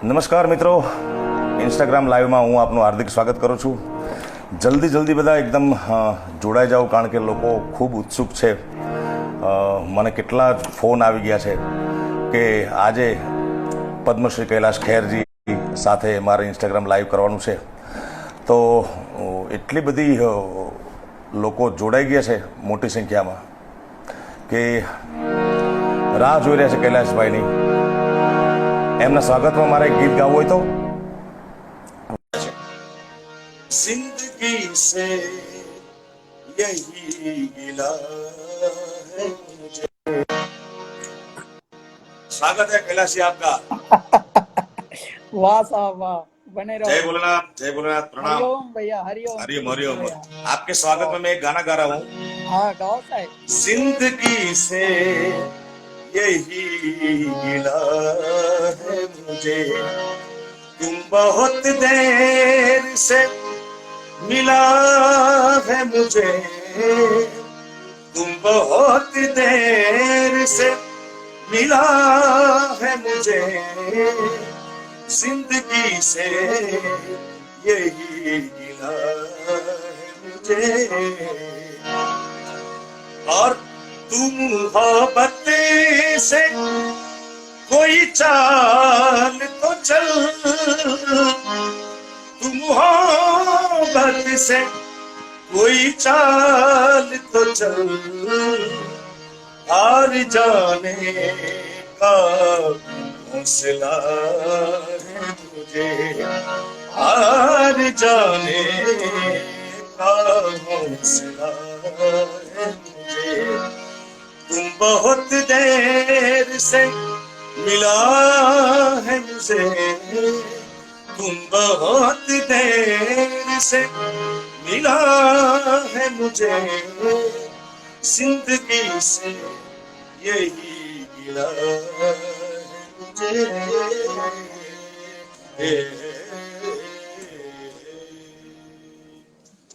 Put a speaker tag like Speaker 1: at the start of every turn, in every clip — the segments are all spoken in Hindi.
Speaker 1: નમસ્કાર મિત્રો, ઇન્સ્ટાગ્રામ લાઈવમાં હું આપનું હાર્દિક સ્વાગત કરું છું. જલ્દી બધા એકદમ જોડાઈ જાઓ, કારણ કે લોકો ખૂબ ઉત્સુક છે. મને કેટલા ફોન આવી ગયા છે કે આજે પદ્મશ્રી કૈલાશ ખેરજી સાથે મારે ઇન્સ્ટાગ્રામ લાઈવ કરવાનું છે. તો એટલી બધી લોકો જોડાઈ ગયા છે મોટી સંખ્યામાં કે રાહ જોઈ રહ્યા છે કૈલાશભાઈની. એમના સ્વાગતમાં મારે ગીત ગાવું હોય તો जिंदगी से यही गिला है मुझे. स्वागत है कैलाशी आपका.
Speaker 2: वाह साहब वाह, बने रहो.
Speaker 1: जय भोलेनाथ, प्रणाम.
Speaker 2: हरिओम भैया, हरिओम.
Speaker 1: हरिओम. आपके स्वागत में मैं एक गाना गा रहा हूँ.
Speaker 2: हाँ गाओ साहब.
Speaker 1: जिंदगी से यही गिला है मुझे, तुम बहुत देर से मिला है मुझे, तुम बहुत देर से मिला है मुझे, जिंदगी से यही गिला है मुझे. और तुम मोहब्बत से कोई चाल तो चल, तुम मोहब्बत से कोई चाल तो चल, हार जाने का हौसला है मुझे, हार जाने का हौसला है मुझे. तुम बहुत देर से मिला है मुझे, तुम बहुत देर से मिला है मुझे, जिंदगी से यही गिला है मुझे.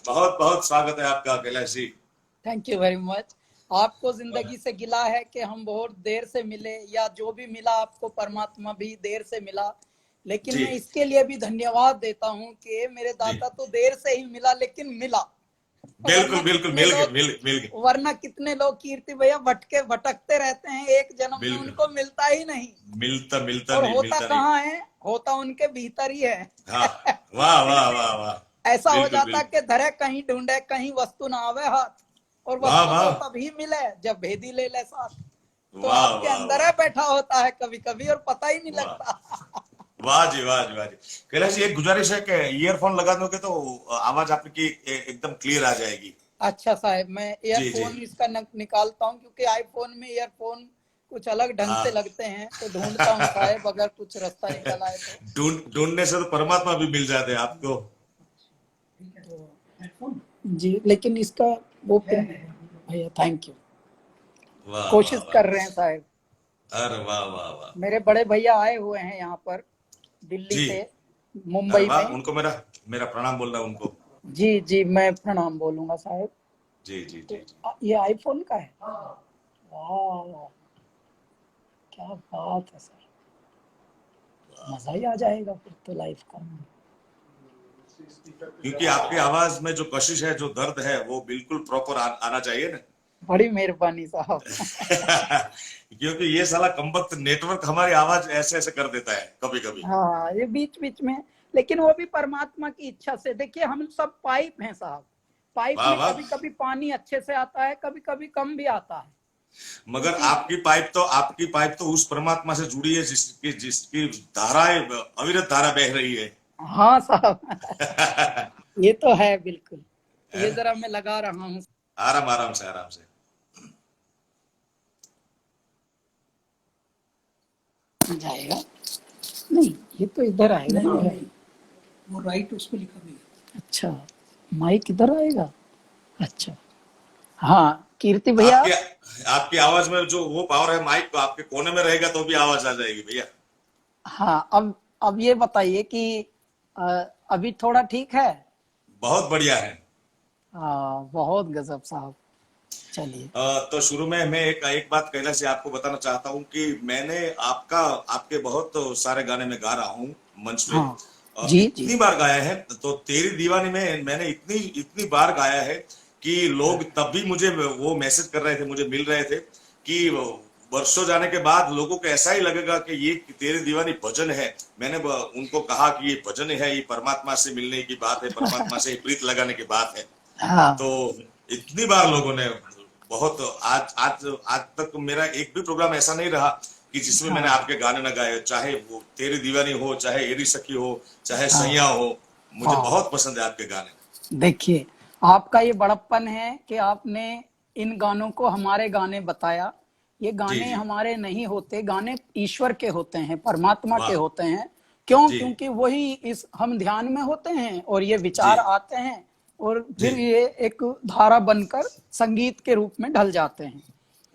Speaker 1: बहुत बहुत स्वागत है आपका Kailash ji.
Speaker 2: Thank you very much. आपको जिंदगी से गिला है कि हम बहुत देर से मिले, या जो भी मिला आपको परमात्मा भी देर से मिला, लेकिन मैं इसके लिए भी धन्यवाद देता हूँ कि मेरे दाता तो देर से ही मिला लेकिन मिला.
Speaker 1: बिल्कुल मिल गए.
Speaker 2: वरना कितने लोग कीर्ति भैया भटकते रहते हैं, एक जन्म में उनको मिलता ही नहीं. मिलता और नहीं, होता कहाँ है, होता उनके भीतर ही है.
Speaker 1: वाह वाह वाह वाह.
Speaker 2: ऐसा हो जाता कि धरे कहीं ढूंढे कहीं वस्तु ना आवे हाथ, और वस्तु तो तभी मिले जब भेदी ले ले साथ. तो आपके अंदर है बैठा होता है कभी कभी और पता ही नहीं लगता.
Speaker 1: वाह जी वाह जी वाह जी. कैलाश जी, एक गुजारिश है कि ईयरफोन लगा दोगे तो आवाज आपकी एकदम क्लियर आ जाएगी.
Speaker 2: अच्छा साहब, मैं ईयरफोन इसका निकालता हूँ, क्योंकि आईफोन में ईयरफोन कुछ अलग ढंग से लगते हैं, तो ढूंढता हूँ साहब, अगर कुछ रास्ता निकल आए तो.
Speaker 1: ढूंढने से तो परमात्मा भी मिल जाते हैं आपको
Speaker 2: जी. लेकिन इसका वो भैया थैंक यू, कोशिश कर रहे हैं साहब.
Speaker 1: अरे वाह वाह वाह.
Speaker 2: मेरे बड़े भैया आए हुए हैं यहाँ पर दिल्ली से, मुंबई में.
Speaker 1: उनको मेरा प्रणाम बोलना उनको.
Speaker 2: जी जी, मैं प्रणाम बोलूंगा साहब.
Speaker 1: जी जी जी.
Speaker 2: ये आईफोन का है. वाह क्या बात है सर, मजा ही आ जाएगा फिर तो लाइफ का.
Speaker 1: क्योंकि आपकी आवाज में जो कशिश है, जो दर्द है, वो बिल्कुल प्रॉपर आना चाहिए ना.
Speaker 2: बड़ी मेहरबानी साहब.
Speaker 1: क्योंकि ये साला कमबख्त नेटवर्क हमारी आवाज ऐसे कर देता है कभी कभी.
Speaker 2: हाँ, ये बीच में, लेकिन वो भी परमात्मा की इच्छा से. देखिए हम सब पाइप हैं साहब, पाइप में कभी कभी पानी अच्छे से आता है, कभी कभी कम भी आता है.
Speaker 1: मगर आपकी पाइप तो उस परमात्मा से जुड़ी है जिसकी धाराएं अविरत धारा बह रही है.
Speaker 2: हाँ साहब. ये तो है बिल्कुल. ये जरा मैं लगा रहा हूँ.
Speaker 1: आराम से.
Speaker 2: जाएगा नहीं, ये तो इधर आएगा.
Speaker 3: वो राइट उसको लिखा भी है.
Speaker 2: अच्छा, माइक इधर आएगा. अच्छा हाँ कीर्ति भैया,
Speaker 1: आपकी आवाज में जो वो पावर है, माइक आपके कोने में रहेगा तो भी आवाज आ जाएगी भैया.
Speaker 2: हाँ. अब ये बताइए कि अभी थोड़ा ठीक है?
Speaker 1: बहुत बढ़िया है.
Speaker 2: बहुत गजब साहब. चलिए।
Speaker 1: तो शुरू में मैं एक बात कहना से आपको बताना चाहता हूँ कि मैंने आपके बहुत सारे गाने में गा रहा हूँ मंच पे।
Speaker 2: हाँ जी जी।
Speaker 1: इतनी बार गाया है, तो तेरी दीवानी में मैंने इतनी इतनी बार गाया है कि लोग तब भी मुझे वो मैसेज कर रहे थे, मुझे मिल रहे थे कि वर्षों जाने के बाद लोगों को ऐसा ही लगेगा कि ये तेरी दीवानी भजन है। मैंने उनको कहा कि ये भजन है, ये परमात्मा से मिलने की बात है, परमात्मा से प्रीत लगाने की बात है।
Speaker 2: हाँ
Speaker 1: तो इतनी बार लोगों ने बहुत, आज आज आज तक मेरा एक भी प्रोग्राम ऐसा नहीं रहा कि जिसमें मैंने
Speaker 2: हाँ
Speaker 1: आपके गाने न गाए, चाहे वो तेरी दीवानी हो, चाहे एरी सखी हो, चाहे
Speaker 2: हाँ
Speaker 1: सैया हो। मुझे
Speaker 2: हाँ।
Speaker 1: बहुत पसंद है आपके गाने।
Speaker 2: देखिए, आपका ये बड़प्पन है कि आपने इन गानों को हमारे गाने बताया। ये
Speaker 1: जी
Speaker 2: गाने
Speaker 1: जी।
Speaker 2: हमारे नहीं होते, गाने ईश्वर के होते हैं, परमात्मा के
Speaker 1: वाह।
Speaker 2: होते हैं। क्यों?
Speaker 1: जी
Speaker 2: क्योंकि वही इस हम ध्यान में होते हैं और ये
Speaker 1: जी
Speaker 2: विचार आते हैं और
Speaker 1: जी।
Speaker 2: फिर ये एक धारा बनकर संगीत के रूप में ढल जाते हैं।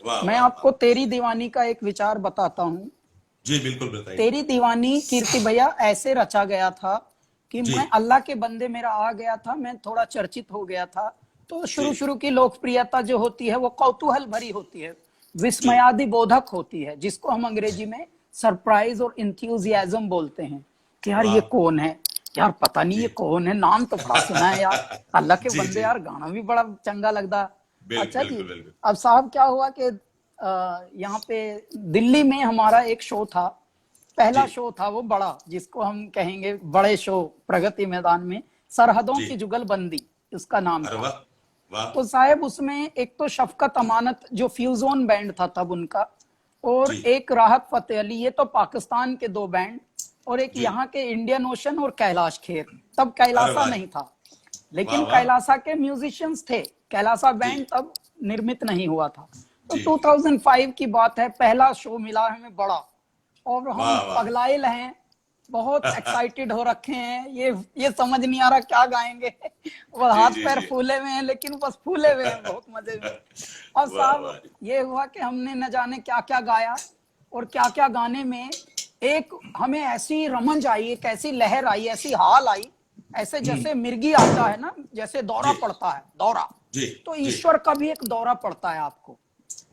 Speaker 1: वाह
Speaker 2: मैं
Speaker 1: वाह
Speaker 2: आपको
Speaker 1: वाह।
Speaker 2: तेरी दीवानी का एक विचार बताता हूँ।
Speaker 1: जी बिल्कुल बताइए।
Speaker 2: तेरी दीवानी कीर्ति भैया ऐसे रचा गया था कि
Speaker 1: जी
Speaker 2: मैं अल्लाह के बंदे मेरा आ गया था, मैं थोड़ा चर्चित हो गया था। तो
Speaker 1: जी
Speaker 2: शुरू शुरू की लोकप्रियता जो होती है वो कौतूहल भरी होती है,
Speaker 1: जी।
Speaker 2: विस्मयादि बोधक होती है, जिसको हम अंग्रेजी में सरप्राइज और इंथ्यूजियाज्म बोलते हैं कि यार ये
Speaker 1: वाह।
Speaker 2: कौन है, यार पता नहीं ये
Speaker 1: जी
Speaker 2: कौन है, नाम तो बड़ा सुना है यार, अल्लाह के
Speaker 1: जी
Speaker 2: बंदे,
Speaker 1: जी।
Speaker 2: यार गाना भी बड़ा चंगा लगता। अच्छा जी।
Speaker 1: बिल्कुल बिल्कुल।
Speaker 2: अब साहब क्या हुआ कि यहाँ पे दिल्ली में हमारा एक शो था,
Speaker 1: जी
Speaker 2: पहला शो था वो बड़ा, जिसको हम कहेंगे बड़े शो, प्रगति मैदान में, सरहदों
Speaker 1: जी।
Speaker 2: की जुगलबंदी उसका नाम
Speaker 1: अरे
Speaker 2: था।
Speaker 1: वाह वाह।
Speaker 2: तो साहब उसमें एक तो शफकत अमानत जो फ्यूजोन बैंड था तब उनका, और
Speaker 1: जी
Speaker 2: एक राहत फतेह अली, ये तो पाकिस्तान के दो बैंड, और एक
Speaker 1: जी।
Speaker 2: यहाँ के इंडियन ओशन और कैलाश खेर। तब
Speaker 1: अरे
Speaker 2: कैलासा
Speaker 1: वाह
Speaker 2: नहीं था,
Speaker 1: वाह
Speaker 2: लेकिन
Speaker 1: वाह।
Speaker 2: कैलासा के म्यूजिशियंस थे। कैलासा
Speaker 1: जी
Speaker 2: बैंड तब निर्मित नहीं हुआ था। तो
Speaker 1: जी जी।
Speaker 2: 2005 की बात है, पहला शो मिला हमें बड़ा, और हम
Speaker 1: वाह वाह।
Speaker 2: पगलाइल हैं, बहुत एक्साइटेड हो रखे हैं, ये समझ नहीं आ रहा क्या गाएंगे। वो
Speaker 1: जी
Speaker 2: हाथ
Speaker 1: जी
Speaker 2: पैर
Speaker 1: जी।
Speaker 2: फूले हुए हैं, लेकिन बस फूले हुए हैं, बहुत मजे में। और
Speaker 1: वाह
Speaker 2: साहब
Speaker 1: वाह।
Speaker 2: ये हुआ कि हमने न जाने क्या क्या गाया, और क्या क्या गाने में एक हमें ऐसी रमंज आई, एक ऐसी लहर आई, ऐसी हाल आई, ऐसे जैसे मिर्गी आता है ना, जैसे दौरा
Speaker 1: जी
Speaker 2: पड़ता है, दौरा।
Speaker 1: जी
Speaker 2: तो
Speaker 1: जी।
Speaker 2: ईश्वर का भी एक दौरा पड़ता है आपको।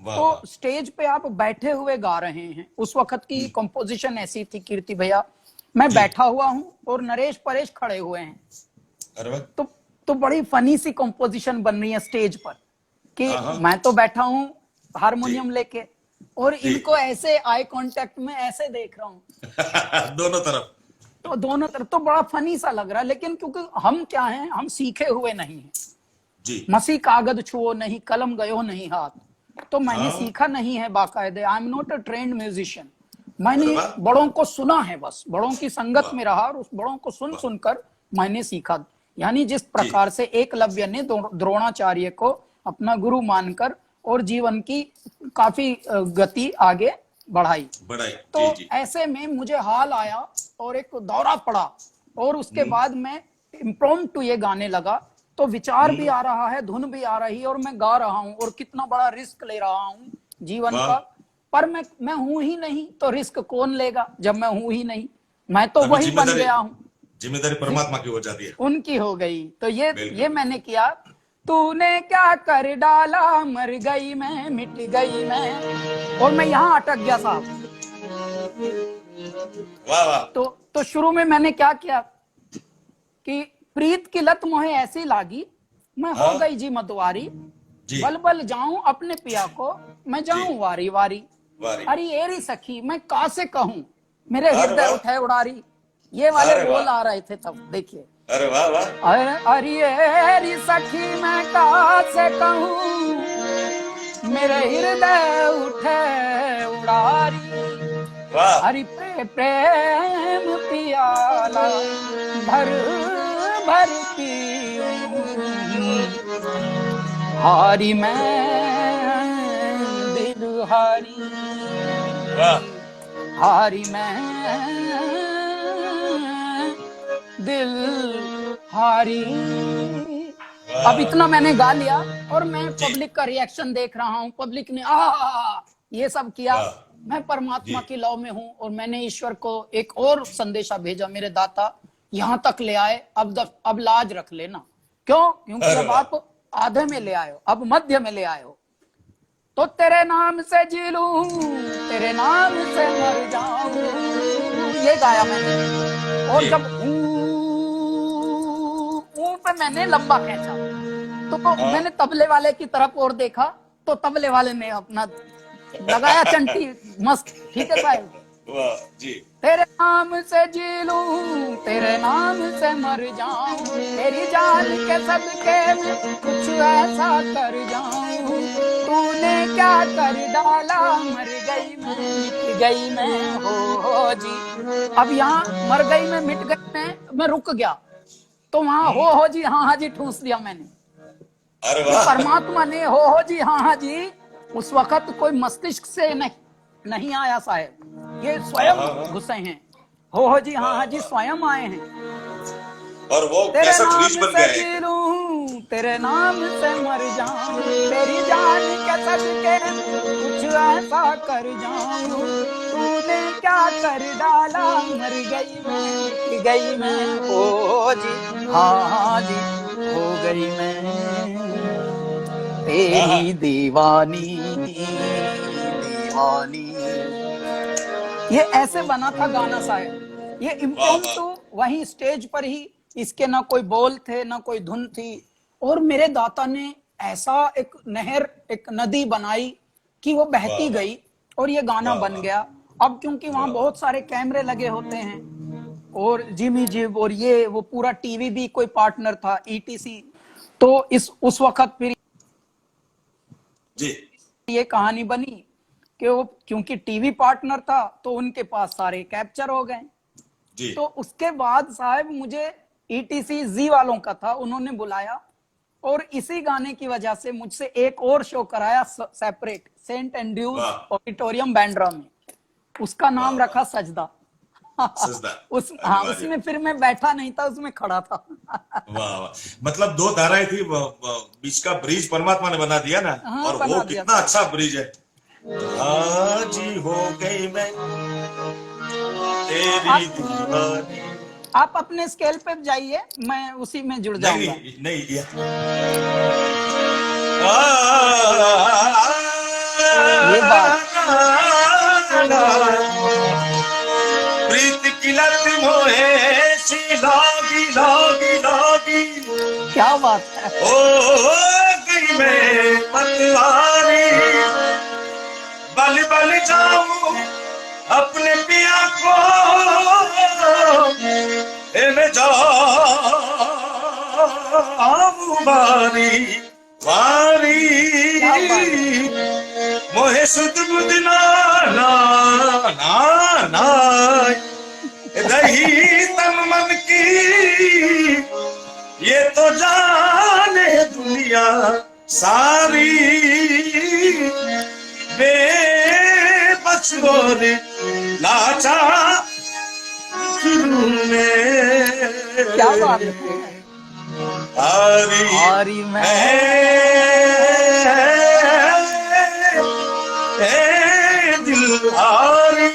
Speaker 1: वाह
Speaker 2: तो
Speaker 1: वाह।
Speaker 2: स्टेज पे आप बैठे हुए गा रहे हैं, उस वक्त की कंपोजिशन ऐसी थी कीर्ति भैया, मैं
Speaker 1: जी।
Speaker 2: बैठा हुआ हूं और नरेश परेश खड़े हुए हैं।
Speaker 1: अरे वाह।
Speaker 2: तो तो बड़ी फनी सी कंपोजिशन बन रही है स्टेज पर, कि
Speaker 1: हाँ हाँ।
Speaker 2: मैं तो बैठा हूं
Speaker 1: जी
Speaker 2: हारमोनियम लेके, और
Speaker 1: जी।
Speaker 2: इनको ऐसे आई कांटेक्ट में ऐसे देख रहा हूं,
Speaker 1: दोनों तरफ।
Speaker 2: तो दोनों तरफ तो बड़ा फनी सा लग रहा है। लेकिन क्योंकि हम क्या हैं, हम सीखे हुए नहीं हैं,
Speaker 1: जी।
Speaker 2: मसी कागज छुओ नहीं, कलम गयो नहीं हाथ, तो मैंने
Speaker 1: हाँ।
Speaker 2: सीखा नहीं है बाकायदे, I am not a trained musician.
Speaker 1: अरे
Speaker 2: मैंने
Speaker 1: वाह
Speaker 2: बड़ों को सुना है, बस बड़ों की संगत
Speaker 1: वाह
Speaker 2: में रहा और उस बड़ों को सुन
Speaker 1: वाह।
Speaker 2: सुनकर मैंने सीखा। यानी जिस
Speaker 1: जी
Speaker 2: प्रकार से एकलव्य ने द्रोणाचार्य को अपना गुरु मानकर और जीवन की काफी गति आगे बढ़ाई,
Speaker 1: बढ़ाई।
Speaker 2: तो
Speaker 1: जी जी।
Speaker 2: ऐसे में मुझे हाल आया और एक दौरा पड़ा, और उसके बाद मैं इम्प्रोम्प्टू ये गाने लगा, तो विचार भी आ रहा है, धुन भी आ रही है, और मैं गा रहा हूं, और कितना बड़ा रिस्क ले रहा हूं जीवन
Speaker 1: वाह।
Speaker 2: का। पर मैं हूं ही नहीं, तो रिस्क कौन लेगा जब मैं हूं ही नहीं, मैं तो
Speaker 1: तभी
Speaker 2: वही बन गया हूं।
Speaker 1: जिम्मेदारी परमात्मा की हो जाती है।
Speaker 2: उनकी हो गई, तो ये
Speaker 1: बिल्कुल।
Speaker 2: मैंने किया। तूने क्या कर डाला, मर गई मैं, मिट गई मैं, और मैं यहां अटक गया साहब।
Speaker 1: वाह वाह।
Speaker 2: तो शुरू में मैंने क्या किया कि प्रीत की लत मोहे ऐसी लागी, मैं हो
Speaker 1: हाँ।
Speaker 2: गई जी मतवारी,
Speaker 1: जी
Speaker 2: बल बल जाऊं अपने पिया को, मैं जाऊं वारी वारी,
Speaker 1: वारी।
Speaker 2: अरे एरी सखी मैं का से कहूं, मेरे
Speaker 1: अरे
Speaker 2: हृदय
Speaker 1: वाह।
Speaker 2: उठे उड़ारी। ये वाले
Speaker 1: अरे
Speaker 2: बोल
Speaker 1: वाह।
Speaker 2: आ रहे थे तब, देखिए।
Speaker 1: अरे वाह वाह।
Speaker 2: अरे अरे एरी सखी मैं का से कहूं, मेरे हृदय उठे उड़ारी,
Speaker 1: वाह
Speaker 2: हरि प्रेम पियाला भर भर पीऊं, हारी मैं दिल हारी,
Speaker 1: वाह।
Speaker 2: हारी मैं दिल हारी। अब इतना मैंने गा लिया, और मैं
Speaker 1: जी
Speaker 2: पब्लिक का रिएक्शन देख रहा हूँ, पब्लिक ने आ ये सब किया।
Speaker 1: वाह।
Speaker 2: मैं परमात्मा
Speaker 1: जी
Speaker 2: की लौ में हूँ, और मैंने ईश्वर को एक और संदेशा भेजा, मेरे दाता यहाँ तक ले आए, अब लाज रख लेना। क्यों? क्योंकि
Speaker 1: अरे
Speaker 2: अब
Speaker 1: वाह।
Speaker 2: आप आधे में ले आए हो, अब मध्य में ले आए हो, तो तेरे नाम से जी लूं, तेरे नाम से मर जाऊं, ये गाया मैंने। और जब ऊ पे मैंने लंबा खींचा तो मैंने तबले वाले की तरफ और देखा तो तबले वाले ने अपना लगाया चंटी मस्त। ठीक है साहब,
Speaker 1: वाह जी।
Speaker 2: तेरे नाम से जी लूं, तेरे नाम से मर जाऊं, तेरी जान के सदके में कुछ ऐसा कर जाऊं, तूने क्या कर डाला, मर गई मैं, मिट गई मैं, हो जी। अब यहाँ मर गई मैं, मिट गई मैं रुक गया, तो वहां हो जी, हाँ जी ठूस दिया मैंने।
Speaker 1: अरे
Speaker 2: ये
Speaker 1: वाह,
Speaker 2: परमात्मा ने हो जी, हाँ जी, उस वक्त कोई मस्तिष्क से नहीं आया साहब, ये स्वयं घुसे हैं। हो जी, हाँ जी, स्वयं आए हैं।
Speaker 1: और वो
Speaker 2: तेरे
Speaker 1: कैसा
Speaker 2: नाम
Speaker 1: ट्विस्ट बन
Speaker 2: से
Speaker 1: गया है।
Speaker 2: जी लूं, तेरे नाम से मर जाऊं, तेरी जान के सदके कुछ ऐसा कर जाऊं, तूने क्या कर डाला, मर गई मैं, मिट गई मैं, हो जी, हाँ जी, हो गई मैं तेरी दीवानी दीवानी। ये ऐसे बना था गाना साहब, ये इम्प्रॉम्प्टू वहीं स्टेज पर ही, इसके ना कोई बोल थे ना कोई धुन थी, और मेरे दाता ने ऐसा एक नहर, एक नदी बनाई कि वो बहती गई और ये गाना बन गया। अब क्योंकि वहां बहुत सारे कैमरे लगे होते हैं और जिमी जिब और ये वो पूरा टीवी भी कोई पार्टनर था, ईटीसी, तो इस उस वक्त फिर
Speaker 1: जी
Speaker 2: ये कहानी बनी कि वो क्योंकि टीवी पार्टनर था तो उनके पास सारे कैप्चर हो गए।
Speaker 1: जी।
Speaker 2: तो उसके बाद साहब मुझे ईटीसी जी वालों का था, उन्होंने बुलाया और इसी गाने की वजह से मुझसे एक और शो कराया separate, saint Andrews auditorium Bandra में, उसका नाम रखा सजदा।
Speaker 1: सजदा।
Speaker 2: उसमें फिर मैं बैठा नहीं था, उसमें खड़ा था।
Speaker 1: वाह वाह, मतलब दो धाराएं थी, बीच का ब्रिज परमात्मा ने बना दिया ना।
Speaker 2: हाँ,
Speaker 1: और
Speaker 2: बना
Speaker 1: वो
Speaker 2: दिया
Speaker 1: कितना
Speaker 2: था।
Speaker 1: अच्छा ब्रिज है। आज ही हो गई मैं तेरी दीवानी।
Speaker 2: आप अपने स्केल पे जाइए, मैं उसी में जुड़ जाऊंगा।
Speaker 1: नहीं नहीं,
Speaker 2: ये बात
Speaker 1: प्रीत की लत मोहे सी लागी लागी लागी,
Speaker 2: क्या बात है।
Speaker 1: ओ गई मैं पतवारी, बल बल जाऊं अपने पिया को, मैं जाऊं वारी वारी, मोहे सुध बुध ना ना ना ना, रही तन मन की ये तो जाने दुनिया सारी, बेबस गोरी लाचा में,
Speaker 2: क्या बात है।
Speaker 1: हारी मैं दिल हारी।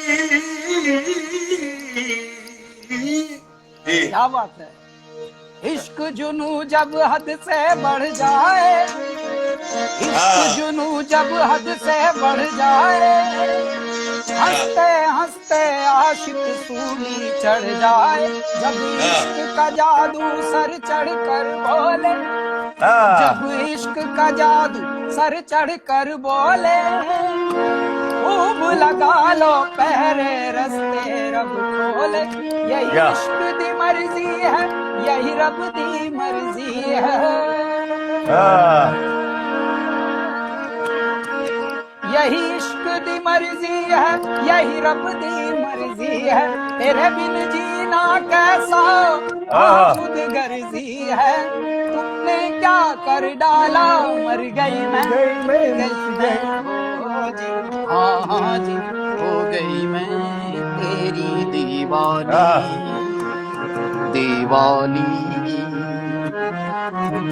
Speaker 2: क्या बात है। इश्क जुनू जब हद से बढ़ जाए, इश्क जुनू जब हद से बढ़ जाए, हंसते हंसते आशिक सूली चढ़ जाए, जब इश्क का जादू सर चढ़ कर बोले, जब इश्क का जादू सर चढ़ कर बोले, खूब लगा लो पहरे रस्ते रब खोले, यही इश्क दी मर्जी है, यही रब दी मर्जी है, यही इश्क दी मर्जी है, यही रब दी मर्जी है, तेरे बिन जीना कैसा खुद गर्जी है, तुमने क्या कर डाला, मर गई मैं, हो जी, हाँ जी, हो गई मैं तेरी दीवानी दीवानी।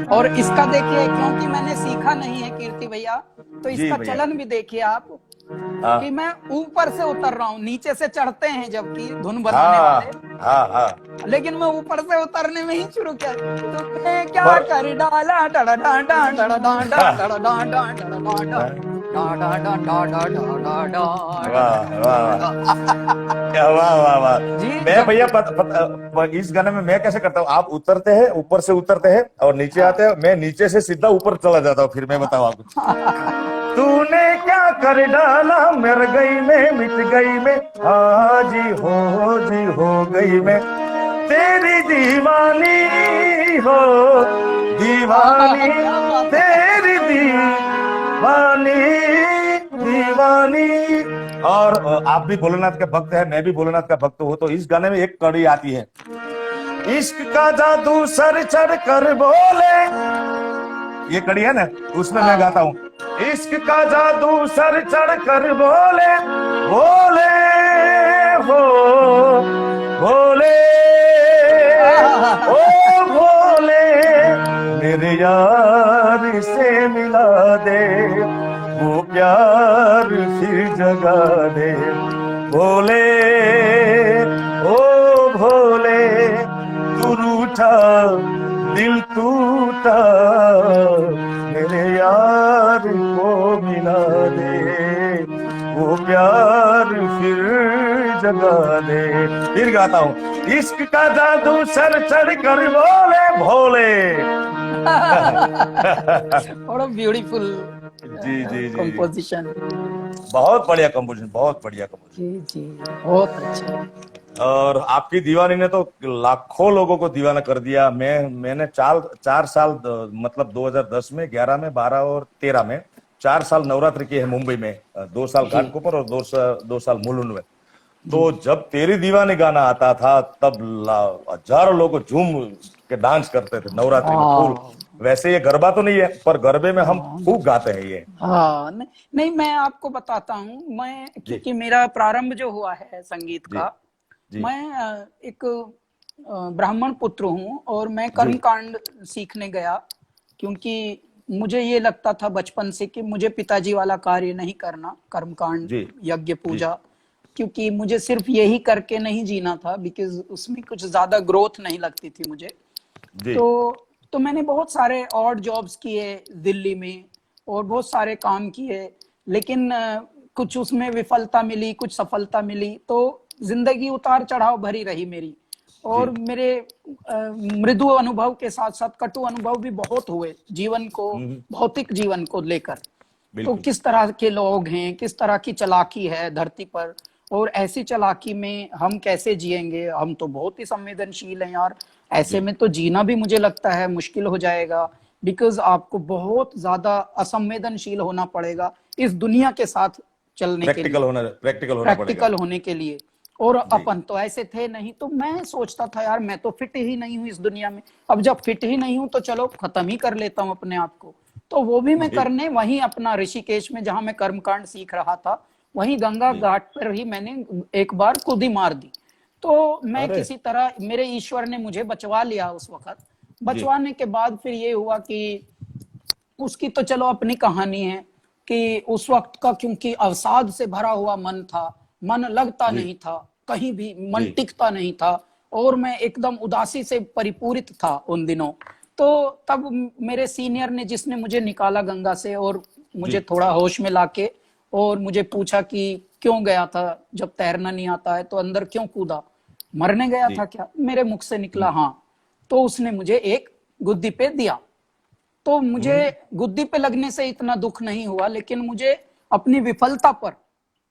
Speaker 2: और इसका देखिए, क्योंकि मैंने सीखा नहीं है कीर्ति भैया, तो इसका चलन भी देखिए आप, कि मैं ऊपर से उतर रहा हूँ, नीचे से चढ़ते हैं जबकि धुन बनाने वाले, लेकिन मैं ऊपर से उतरने में ही शुरू किया, तुमने क्या कर डाला, डा डा डा डा डा डा डा डा।
Speaker 1: वाह वाह क्या, वाह वाह वाह।
Speaker 2: जी,
Speaker 1: मैं भैया इस गाने में मैं कैसे करता हूँ, आप उतरते हैं, ऊपर से उतरते हैं और नीचे आते हैं, मैं नीचे से सीधा ऊपर चला जाता हूँ, फिर मैं बताऊँ आपको। तूने क्या कर डाला, मर गई मैं, मिट गई मैं, जी हो गई मैं, तेरी दीवानी हो, दीवानी,
Speaker 2: क्या बात है।
Speaker 1: तेरी दीवानी, दीवानी। और आप भी भोलेनाथ के भक्त हैं, मैं भी भोलेनाथ का भक्त हूँ, तो इस गाने में एक कड़ी आती है, इश्क का जादू सर चढ़ कर बोले, ये कड़ी है ना, उसमें मैं गाता हूँ, इश्क का जादू सर चढ़ कर बोले, बोले हो, बोले, ओ भोले, मेरे यार से मिला दे, वो प्यार फिर जगा दे, भोले, ओ भोले, तू रूठा दिल टूटा, मेरे यार को मिला दे, वो प्यार फिर जगा दे। फिर गाता हूँ, इश्क का जादू सर चढ़ कर बोले, भोले।
Speaker 2: बड़ा ब्यूटीफुल
Speaker 1: जी जी जी,
Speaker 2: कंपोजिशन।
Speaker 1: बहुत बढ़िया कंपोजिशन, बहुत बढ़िया कंपोजिशन।
Speaker 2: जी जी, बहुत अच्छा।
Speaker 1: और आपकी दीवानी ने तो लाखों लोगों को दीवाना कर दिया। मैंने चार साल मतलब 2010 में, 11 में, 12 और 13 में 4 साल नवरात्रि किए हैं मुंबई में, 2 साल घाटकोपर और 2 साल मुलुंड में। तो जब तेरी दीवानी गाना आता था तब हजारों लोग झूम के डांस करते थे नवरात्रि में फुल। वैसे ये गरबा तो नहीं है, पर गरबे में हम खूब गाते हैं ये।
Speaker 2: हाँ, नहीं मैं आपको बताता हूँ, मैं क्योंकि मेरा प्रारंभ जो हुआ है संगीत का, मैं एक ब्राह्मण पुत्र हूँ और मैं कर्मकांड सीखने गया, क्योंकि मुझे ये लगता था बचपन से कि मुझे पिताजी वाला कार्य नहीं करना, कर्मकांड, यज्ञ, पूजा, क्योंकि मुझे सिर्फ यही करके नहीं जीना था, बिकॉज उसमें कुछ ज्यादा ग्रोथ नहीं लगती थी मुझे। तो मैंने बहुत सारे ऑड जॉब्स किए दिल्ली में और बहुत सारे काम किए, लेकिन कुछ उसमें विफलता मिली, कुछ सफलता मिली, तो जिंदगी उतार चढ़ाव भरी रही मेरी। और मेरे मृदु अनुभव के साथ साथ कटु अनुभव भी बहुत हुए जीवन को, भौतिक जीवन को लेकर। तो किस तरह के लोग हैं, किस तरह की चालाकी है धरती पर, और ऐसी चालाकी में हम कैसे जिएंगे। हम तो बहुत ही संवेदनशील हैं यार, ऐसे में तो जीना भी मुझे लगता है मुश्किल हो जाएगा, बिकॉज आपको बहुत ज्यादा असंवेदनशील होना पड़ेगा इस दुनिया के साथ चलने के लिए, प्रैक्टिकल होने के लिए। और अपन तो ऐसे थे नहीं, तो मैं सोचता था यार मैं तो फिट ही नहीं हूं इस दुनिया में, अब जब फिट ही नहीं हूं तो चलो खत्म ही कर लेता हूं अपने आप को। तो वो भी मैं करने वहीं अपना ऋषिकेश में, जहां मैं कर्मकांड सीख रहा था, वहीं गंगा घाट पर ही मैंने एक बार खुद ही मार दी। तो मैं किसी तरह, मेरे ईश्वर ने मुझे बचवा लिया उस वक्त। बचवाने के बाद फिर ये हुआ कि उसकी तो चलो अपनी कहानी है कि उस वक्त का, क्योंकि अवसाद से भरा हुआ मन था, मन लगता नहीं था कहीं भी, मन टिकता नहीं था, और मैं एकदम उदासी से परिपूरित था उन दिनों। तो तब मेरे सीनियर ने, जिसने मुझे निकाला गंगा से और मुझे थोड़ा होश में लाके, और मुझे पूछा कि क्यों गया था, जब तैरना नहीं आता है तो अंदर क्यों कूदा, मरने गया था क्या? मेरे मुख से निकला हाँ। तो उसने मुझे एक गुद्दी पे दिया। तो मुझे गुद्दी पे लगने से इतना दुख नहीं हुआ, लेकिन मुझे अपनी विफलता पर,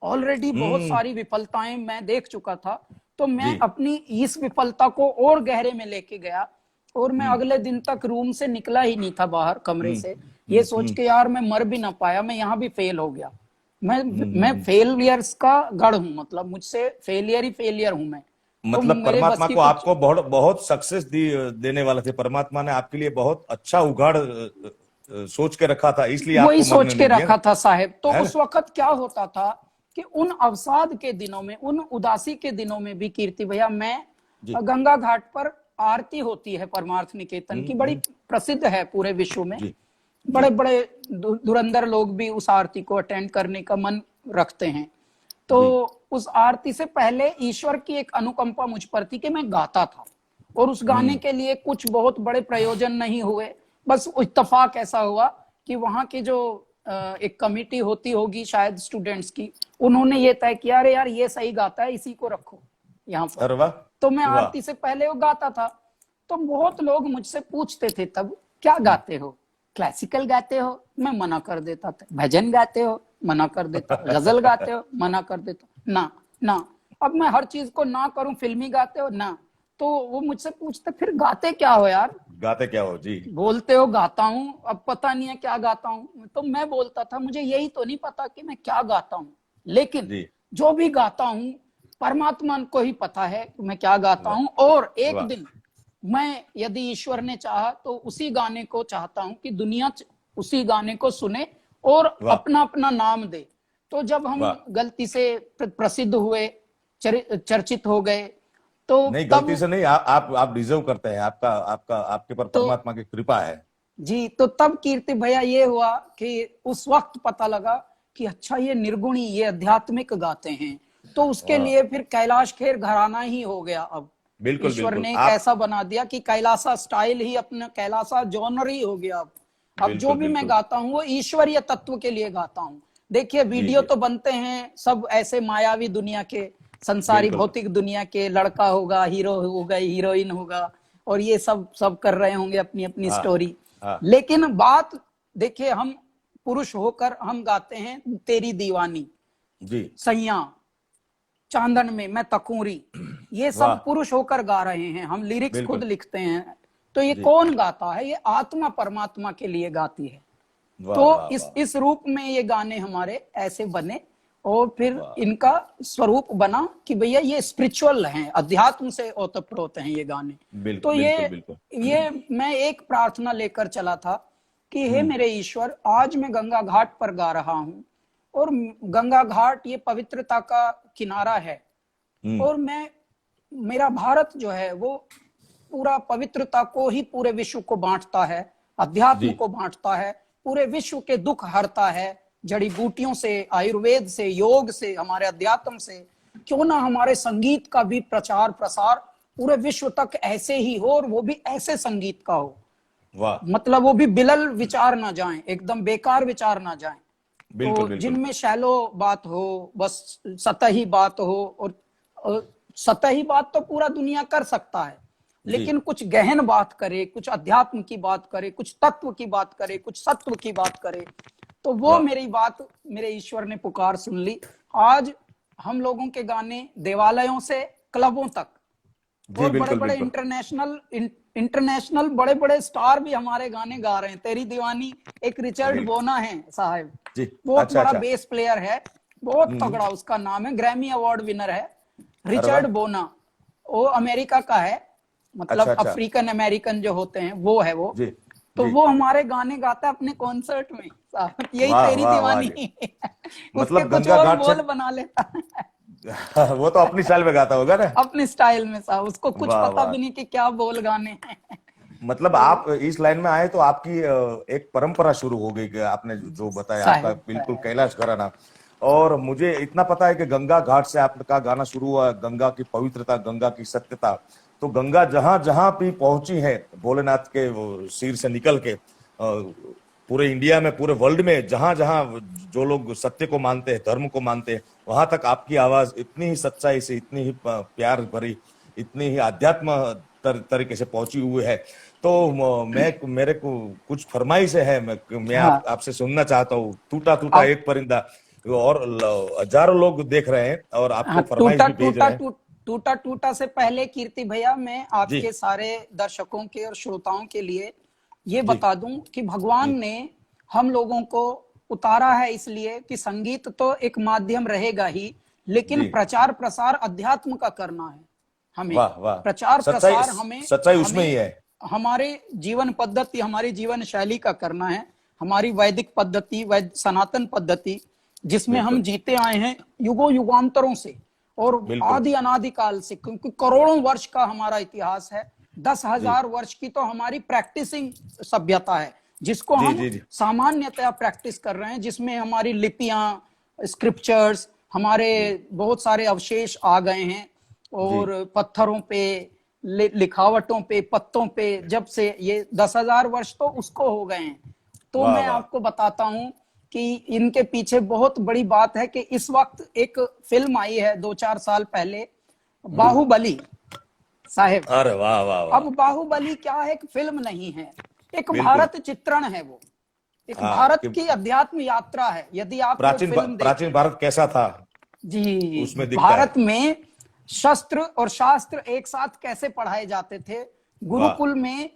Speaker 2: ऑलरेडी बहुत सारी विफलताएं मैं देख चुका था, तो मैं अपनी इस विफलता को और गहरे में लेके गया। और मैं अगले दिन तक रूम से निकला ही नहीं था बाहर कमरे से, ये सोच के यार मैं मर भी ना पाया, मैं यहाँ भी फेल हो गया। मैं फेलियर्स का गढ़ हूँ, मतलब मुझसे फेलियर ही फेलियर हूँ मैं।
Speaker 1: मतलब
Speaker 2: तो
Speaker 1: परमात्मा को आपको बहुत सक्सेस देने वाले थे, परमात्मा ने आपके लिए बहुत अच्छा उगाड़ सोच के रखा था, इसलिए
Speaker 2: वही
Speaker 1: आपको
Speaker 2: सोच के रखा था साहेब। तो
Speaker 1: है?
Speaker 2: उस वक्त क्या होता था कि उन अवसाद के दिनों में, उन उदासी के दिनों में भी कीर्ति भैया, मैं गंगा घाट पर आरती होती है परमार्थ निकेतन की, बड़ी प्रसिद्ध है पूरे विश्व में, बड़े बड़े धुरंधर लोग भी उस आरती को अटेंड करने का मन रखते हैं। तो उस आरती से पहले ईश्वर की एक अनुकंपा मुझ पर थी कि मैं गाता था, और उस गाने के लिए कुछ बहुत बड़े प्रयोजन नहीं हुए, बस इत्तेफाक ऐसा हुआ कि वहां के जो एक कमेटी होती होगी शायद स्टूडेंट्स की, उन्होंने ये तय किया अरे यार ये सही गाता है, इसी को रखो यहाँ पर।
Speaker 1: अरे वाह।
Speaker 2: तो मैं
Speaker 1: वाह।
Speaker 2: आरती से पहले वो गाता था, तो बहुत लोग मुझसे पूछते थे तब क्या गाते हो, क्लासिकल गाते हो, मैं मना कर देता था, भजन गाते हो मना कर देता, गजल गाते हो मना कर देता, ना ना। अब मैं हर चीज को ना करूं, फिल्मी गाते हो ना, तो वो मुझसे पूछते फिर गाते क्या हो यार,
Speaker 1: गाते क्या हो जी?
Speaker 2: बोलते हो गाता हूं, अब पता नहीं है क्या गाता हूं। तो मैं बोलता था मुझे यही तो नहीं पता कि मैं क्या गाता हूं, लेकिन
Speaker 1: जी।
Speaker 2: जो भी गाता हूं परमात्मा को ही पता है कि मैं क्या गाता हूं। और एक
Speaker 1: वाह।
Speaker 2: दिन मैं, यदि ईश्वर ने चाहा तो उसी गाने को चाहता हूं कि दुनिया उसी गाने को सुने और
Speaker 1: वाह।
Speaker 2: अपना अपना नाम दे। तो जब हम
Speaker 1: वाह।
Speaker 2: गलती से प्रसिद्ध हुए, चर्चित हो गए, तो
Speaker 1: नहीं,
Speaker 2: तब
Speaker 1: गलती से नहीं, आप डिजर्व करते हैं, आपका आपका आपके पर
Speaker 2: तो
Speaker 1: परमात्मा की कृपा है।
Speaker 2: जी, तो तब कीर्ति भैया ये हुआ कि उस वक्त पता लगा कि अच्छा ये निर्गुणी, ये आध्यात्मिक गाते हैं। तो उसके
Speaker 1: वाह।
Speaker 2: लिए फिर कैलाश खेर घराना ही हो गया। अब
Speaker 1: बिल्कुल
Speaker 2: ईश्वर
Speaker 1: बिल्कुल।
Speaker 2: ने एक
Speaker 1: आप
Speaker 2: ऐसा बना दिया कि कैलासा स्टाइल ही अपना, कैलासा जॉनर ही हो गया। अब जो
Speaker 1: बिल्कुल
Speaker 2: भी मैं
Speaker 1: बिल्कुल।
Speaker 2: गाता हूँ वो ईश्वरीय तत्व के लिए गाता हूँ। देखिए
Speaker 1: जी
Speaker 2: वीडियो
Speaker 1: जी।
Speaker 2: तो बनते हैं सब ऐसे मायावी दुनिया के, संसारी
Speaker 1: बिल्कुल।
Speaker 2: भौतिक दुनिया के, लड़का होगा, हीरो होगा, हीरोइन होगा, और ये सब सब कर रहे होंगे अपनी अपनी
Speaker 1: हाँ
Speaker 2: स्टोरी।
Speaker 1: हाँ।
Speaker 2: लेकिन बात देखिए, हम पुरुष होकर हम गाते हैं तेरी दीवानी,
Speaker 1: जी।
Speaker 2: सैया, चांदन में मैं तकूरी, ये
Speaker 1: वाह।
Speaker 2: सब पुरुष होकर गा रहे हैं, हम लिरिक्स खुद
Speaker 1: बिल्कुल।
Speaker 2: लिखते हैं। तो ये
Speaker 1: जी।
Speaker 2: कौन गाता है, ये आत्मा परमात्मा के लिए गाती है।
Speaker 1: वाह
Speaker 2: तो
Speaker 1: वाह वाह।
Speaker 2: इस रूप में ये गाने हमारे ऐसे बने, और फिर
Speaker 1: वाह।
Speaker 2: इनका स्वरूप बना कि भैया ये स्पिरिचुअल हैं, अध्यात्म से ओतप्रोत हैं ये गाने। तो
Speaker 1: बिल्कुल बिल्कुल।
Speaker 2: ये मैं एक प्रार्थना लेकर चला था कि हे
Speaker 1: हम्म।
Speaker 2: मेरे ईश्वर, आज मैं गंगा घाट पर गा रहा हूं, और गंगा घाट ये पवित्रता का किनारा है,
Speaker 1: हम्म।
Speaker 2: और मेरा भारत जो है वो पूरा पवित्रता को ही पूरे विश्व को बांटता है, अध्यात्म
Speaker 1: जी
Speaker 2: को बांटता है, पूरे विश्व के दुख हरता है, जड़ी बूटियों से, आयुर्वेद से, योग से, हमारे अध्यात्म से। क्यों ना हमारे संगीत का भी प्रचार प्रसार पूरे विश्व तक ऐसे ही हो, और वो भी ऐसे संगीत का हो,
Speaker 1: वाह।
Speaker 2: मतलब वो भी बिलल विचार ना जाएं, एकदम बेकार विचार ना जाएं।
Speaker 1: बिल्कुल
Speaker 2: तो
Speaker 1: बिल्कुल।
Speaker 2: जिनमें शैलो बात हो, बस सतही बात हो, और सतही बात तो पूरा दुनिया कर सकता है,
Speaker 1: जी
Speaker 2: लेकिन कुछ गहन बात करे, कुछ अध्यात्म की बात करे, कुछ तत्व की बात करे, कुछ सत्व की बात करे, तो वो
Speaker 1: वाह।
Speaker 2: मेरी बात मेरे ईश्वर ने पुकार सुन ली। आज हम लोगों के गाने देवालयों से क्लबों तक,
Speaker 1: जी
Speaker 2: और बड़े
Speaker 1: बिल्कुल
Speaker 2: बड़े
Speaker 1: बिल्कुल।
Speaker 2: इंटरनेशनल बड़े बड़े स्टार भी हमारे गाने गा रहे हैं। तेरी दीवानी, एक रिचर्ड
Speaker 1: जी
Speaker 2: बोना है साहब,
Speaker 1: जी।
Speaker 2: बहुत
Speaker 1: अच्छा
Speaker 2: बड़ा
Speaker 1: अच्छा।
Speaker 2: बेस प्लेयर है, बहुत
Speaker 1: हम्म।
Speaker 2: तगड़ा, उसका नाम है, ग्रैमी अवार्ड विनर है,
Speaker 1: अरे वाह।
Speaker 2: रिचर्ड बोना। वो अमेरिका का है,
Speaker 1: अच्छा
Speaker 2: मतलब
Speaker 1: अच्छा।
Speaker 2: अफ्रीकन अमेरिकन जो होते हैं वो है वो।
Speaker 1: जी
Speaker 2: तो
Speaker 1: जी।
Speaker 2: वो हमारे गाने गाता है अपने कॉन्सर्ट में साहब, यही
Speaker 1: वाह
Speaker 2: तेरी
Speaker 1: वाह वाह
Speaker 2: दीवानी।
Speaker 1: जी।
Speaker 2: उसके
Speaker 1: मतलब
Speaker 2: कुछ
Speaker 1: गंगा
Speaker 2: और
Speaker 1: घाट से
Speaker 2: बोल बना लेता है।
Speaker 1: वो तो अपनी स्टाइल में गाता होगा ना।
Speaker 2: अपने स्टाइल में साहब, उसको कुछ
Speaker 1: वाह
Speaker 2: पता
Speaker 1: वाह।
Speaker 2: भी नहीं कि क्या बोल गाने हैं।
Speaker 1: मतलब
Speaker 2: तो
Speaker 1: आप इस लाइन में आए तो आपकी एक परंपरा शुरू हो गई कि आपने जो बताया, आपका
Speaker 2: साहब
Speaker 1: बिल्कुल कैलाश घराना। और मुझे इतना पता है कि गंगा घाट से आपका गाना शुरू हुआ, गंगा की पवित्रता, गंगा की सत्यता। तो गंगा जहां जहां भी पहुंची है भोलेनाथ के वो सिर से निकल के, पूरे इंडिया में, पूरे वर्ल्ड में, जहां जहां जो लोग सत्य को मानते हैं, धर्म को मानते हैं, वहां तक आपकी आवाज इतनी ही सच्चाई से, इतनी ही प्यार भरी, इतनी ही आध्यात्म तरीके से पहुंची हुई है। तो मैं, मेरे को कुछ फरमाइश है, मैं
Speaker 2: हाँ।
Speaker 1: आपसे सुनना चाहता हूँ। टूटा टूटा
Speaker 2: अब
Speaker 1: एक परिंदा, और हजारों लोग देख रहे हैं और
Speaker 2: हाँ,
Speaker 1: आपको फरमाइश भी भेज रहे हैं।
Speaker 2: टूटा टूटा से पहले कीर्ति भैया, मैं
Speaker 1: जी
Speaker 2: आपके सारे दर्शकों के और श्रोताओं के लिए ये
Speaker 1: जी
Speaker 2: बता दूं कि भगवान
Speaker 1: जी।
Speaker 2: ने हम लोगों को उतारा है इसलिए कि संगीत तो एक माध्यम रहेगा ही, लेकिन
Speaker 1: जी।
Speaker 2: प्रचार प्रसार अध्यात्म का करना है हमें।
Speaker 1: वाह वाह।
Speaker 2: प्रचार
Speaker 1: सच्चाई,
Speaker 2: प्रसार हमें
Speaker 1: सच्चाई उसमें ही
Speaker 2: हमें
Speaker 1: है।
Speaker 2: हमारे जीवन पद्धति, हमारी जीवन शैली का करना है, हमारी वैदिक पद्धति, सनातन पद्धति, जिसमें हम
Speaker 1: बिल्कुल
Speaker 2: जीते आए हैं युगों युगांतरों से, और
Speaker 1: बिल्कुल।
Speaker 2: आदि अनादिकाल से, क्योंकि करोड़ों वर्ष का हमारा इतिहास है।
Speaker 1: जी
Speaker 2: 10,000 वर्ष की तो हमारी प्रैक्टिसिंग सभ्यता है, जिसको
Speaker 1: जी
Speaker 2: हम
Speaker 1: जी जी।
Speaker 2: सामान्यतया प्रैक्टिस कर रहे हैं, जिसमें हमारी लिपियां, स्क्रिप्चर्स, हमारे
Speaker 1: जी
Speaker 2: बहुत सारे अवशेष आ गए हैं,
Speaker 1: जी।
Speaker 2: और पत्थरों पे, लिखावटों पे, पत्तों पे, जब से ये 10,000 वर्ष तो उसको हो गए हैं। तो
Speaker 1: वाह
Speaker 2: मैं
Speaker 1: वाह।
Speaker 2: आपको बताता हूं कि इनके पीछे बहुत बड़ी बात है कि इस वक्त एक फिल्म आई है 2-4 साल पहले, बाहुबली साहेब।
Speaker 1: अरे वाह वाह वाह।
Speaker 2: अब बाहुबली क्या है, एक फिल्म नहीं है, एक
Speaker 1: बिल्कुल।
Speaker 2: भारत चित्रण है, वो एक
Speaker 1: हाँ,
Speaker 2: भारत
Speaker 1: कि
Speaker 2: की अध्यात्म यात्रा है। यदि आप वो फिल्म
Speaker 1: प्राचीन भारत कैसा था
Speaker 2: जी,
Speaker 1: उसमें दिखता है।
Speaker 2: भारत में शस्त्र और शास्त्र एक साथ कैसे पढ़ाए जाते थे। गुरुकुल में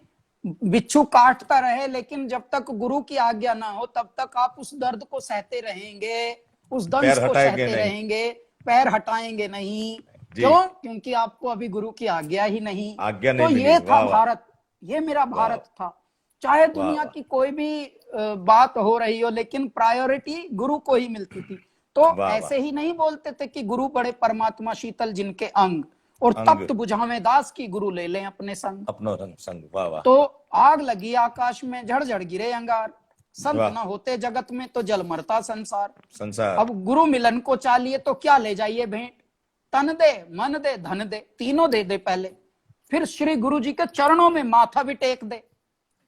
Speaker 2: बिच्छू काटता रहे, लेकिन जब तक गुरु की आज्ञा ना हो तब तक आप उस दर्द को सहते रहेंगे, उस दंश
Speaker 1: पैर
Speaker 2: को
Speaker 1: हटाएंगे
Speaker 2: सहते
Speaker 1: नहीं।
Speaker 2: रहेंगे, पैर हटाएंगे नहीं।
Speaker 1: जी।
Speaker 2: क्यों? क्योंकि आपको अभी गुरु की आज्ञा ही नहीं।
Speaker 1: आज्ञा नहीं
Speaker 2: तो
Speaker 1: मिली।
Speaker 2: ये था
Speaker 1: वाह वाह
Speaker 2: भारत, ये मेरा भारत था। चाहे
Speaker 1: वाह
Speaker 2: दुनिया
Speaker 1: वाह
Speaker 2: की कोई भी बात हो रही हो, लेकिन प्रायोरिटी गुरु को ही मिलती थी। तो
Speaker 1: वाह वाह।
Speaker 2: ऐसे ही नहीं बोलते थे कि गुरु बड़े परमात्मा शीतल जिनके अंग, और
Speaker 1: अंग
Speaker 2: तप्त बुझावे दास की गुरु ले लें अपने संग।
Speaker 1: अपनो रंग संग। वाह वाह
Speaker 2: तो आग लगी आकाश में, झड़ गिरे अंगार, संत
Speaker 1: वाह।
Speaker 2: न होते जगत में तो जल मरता संसार।
Speaker 1: संसार।
Speaker 2: अब गुरु मिलन को चाहिए तो क्या ले जाइए भेंट, तन दे, मन दे, धन दे, तीनों दे दे पहले, फिर श्री गुरु जी के चरणों में माथा भी टेक दे।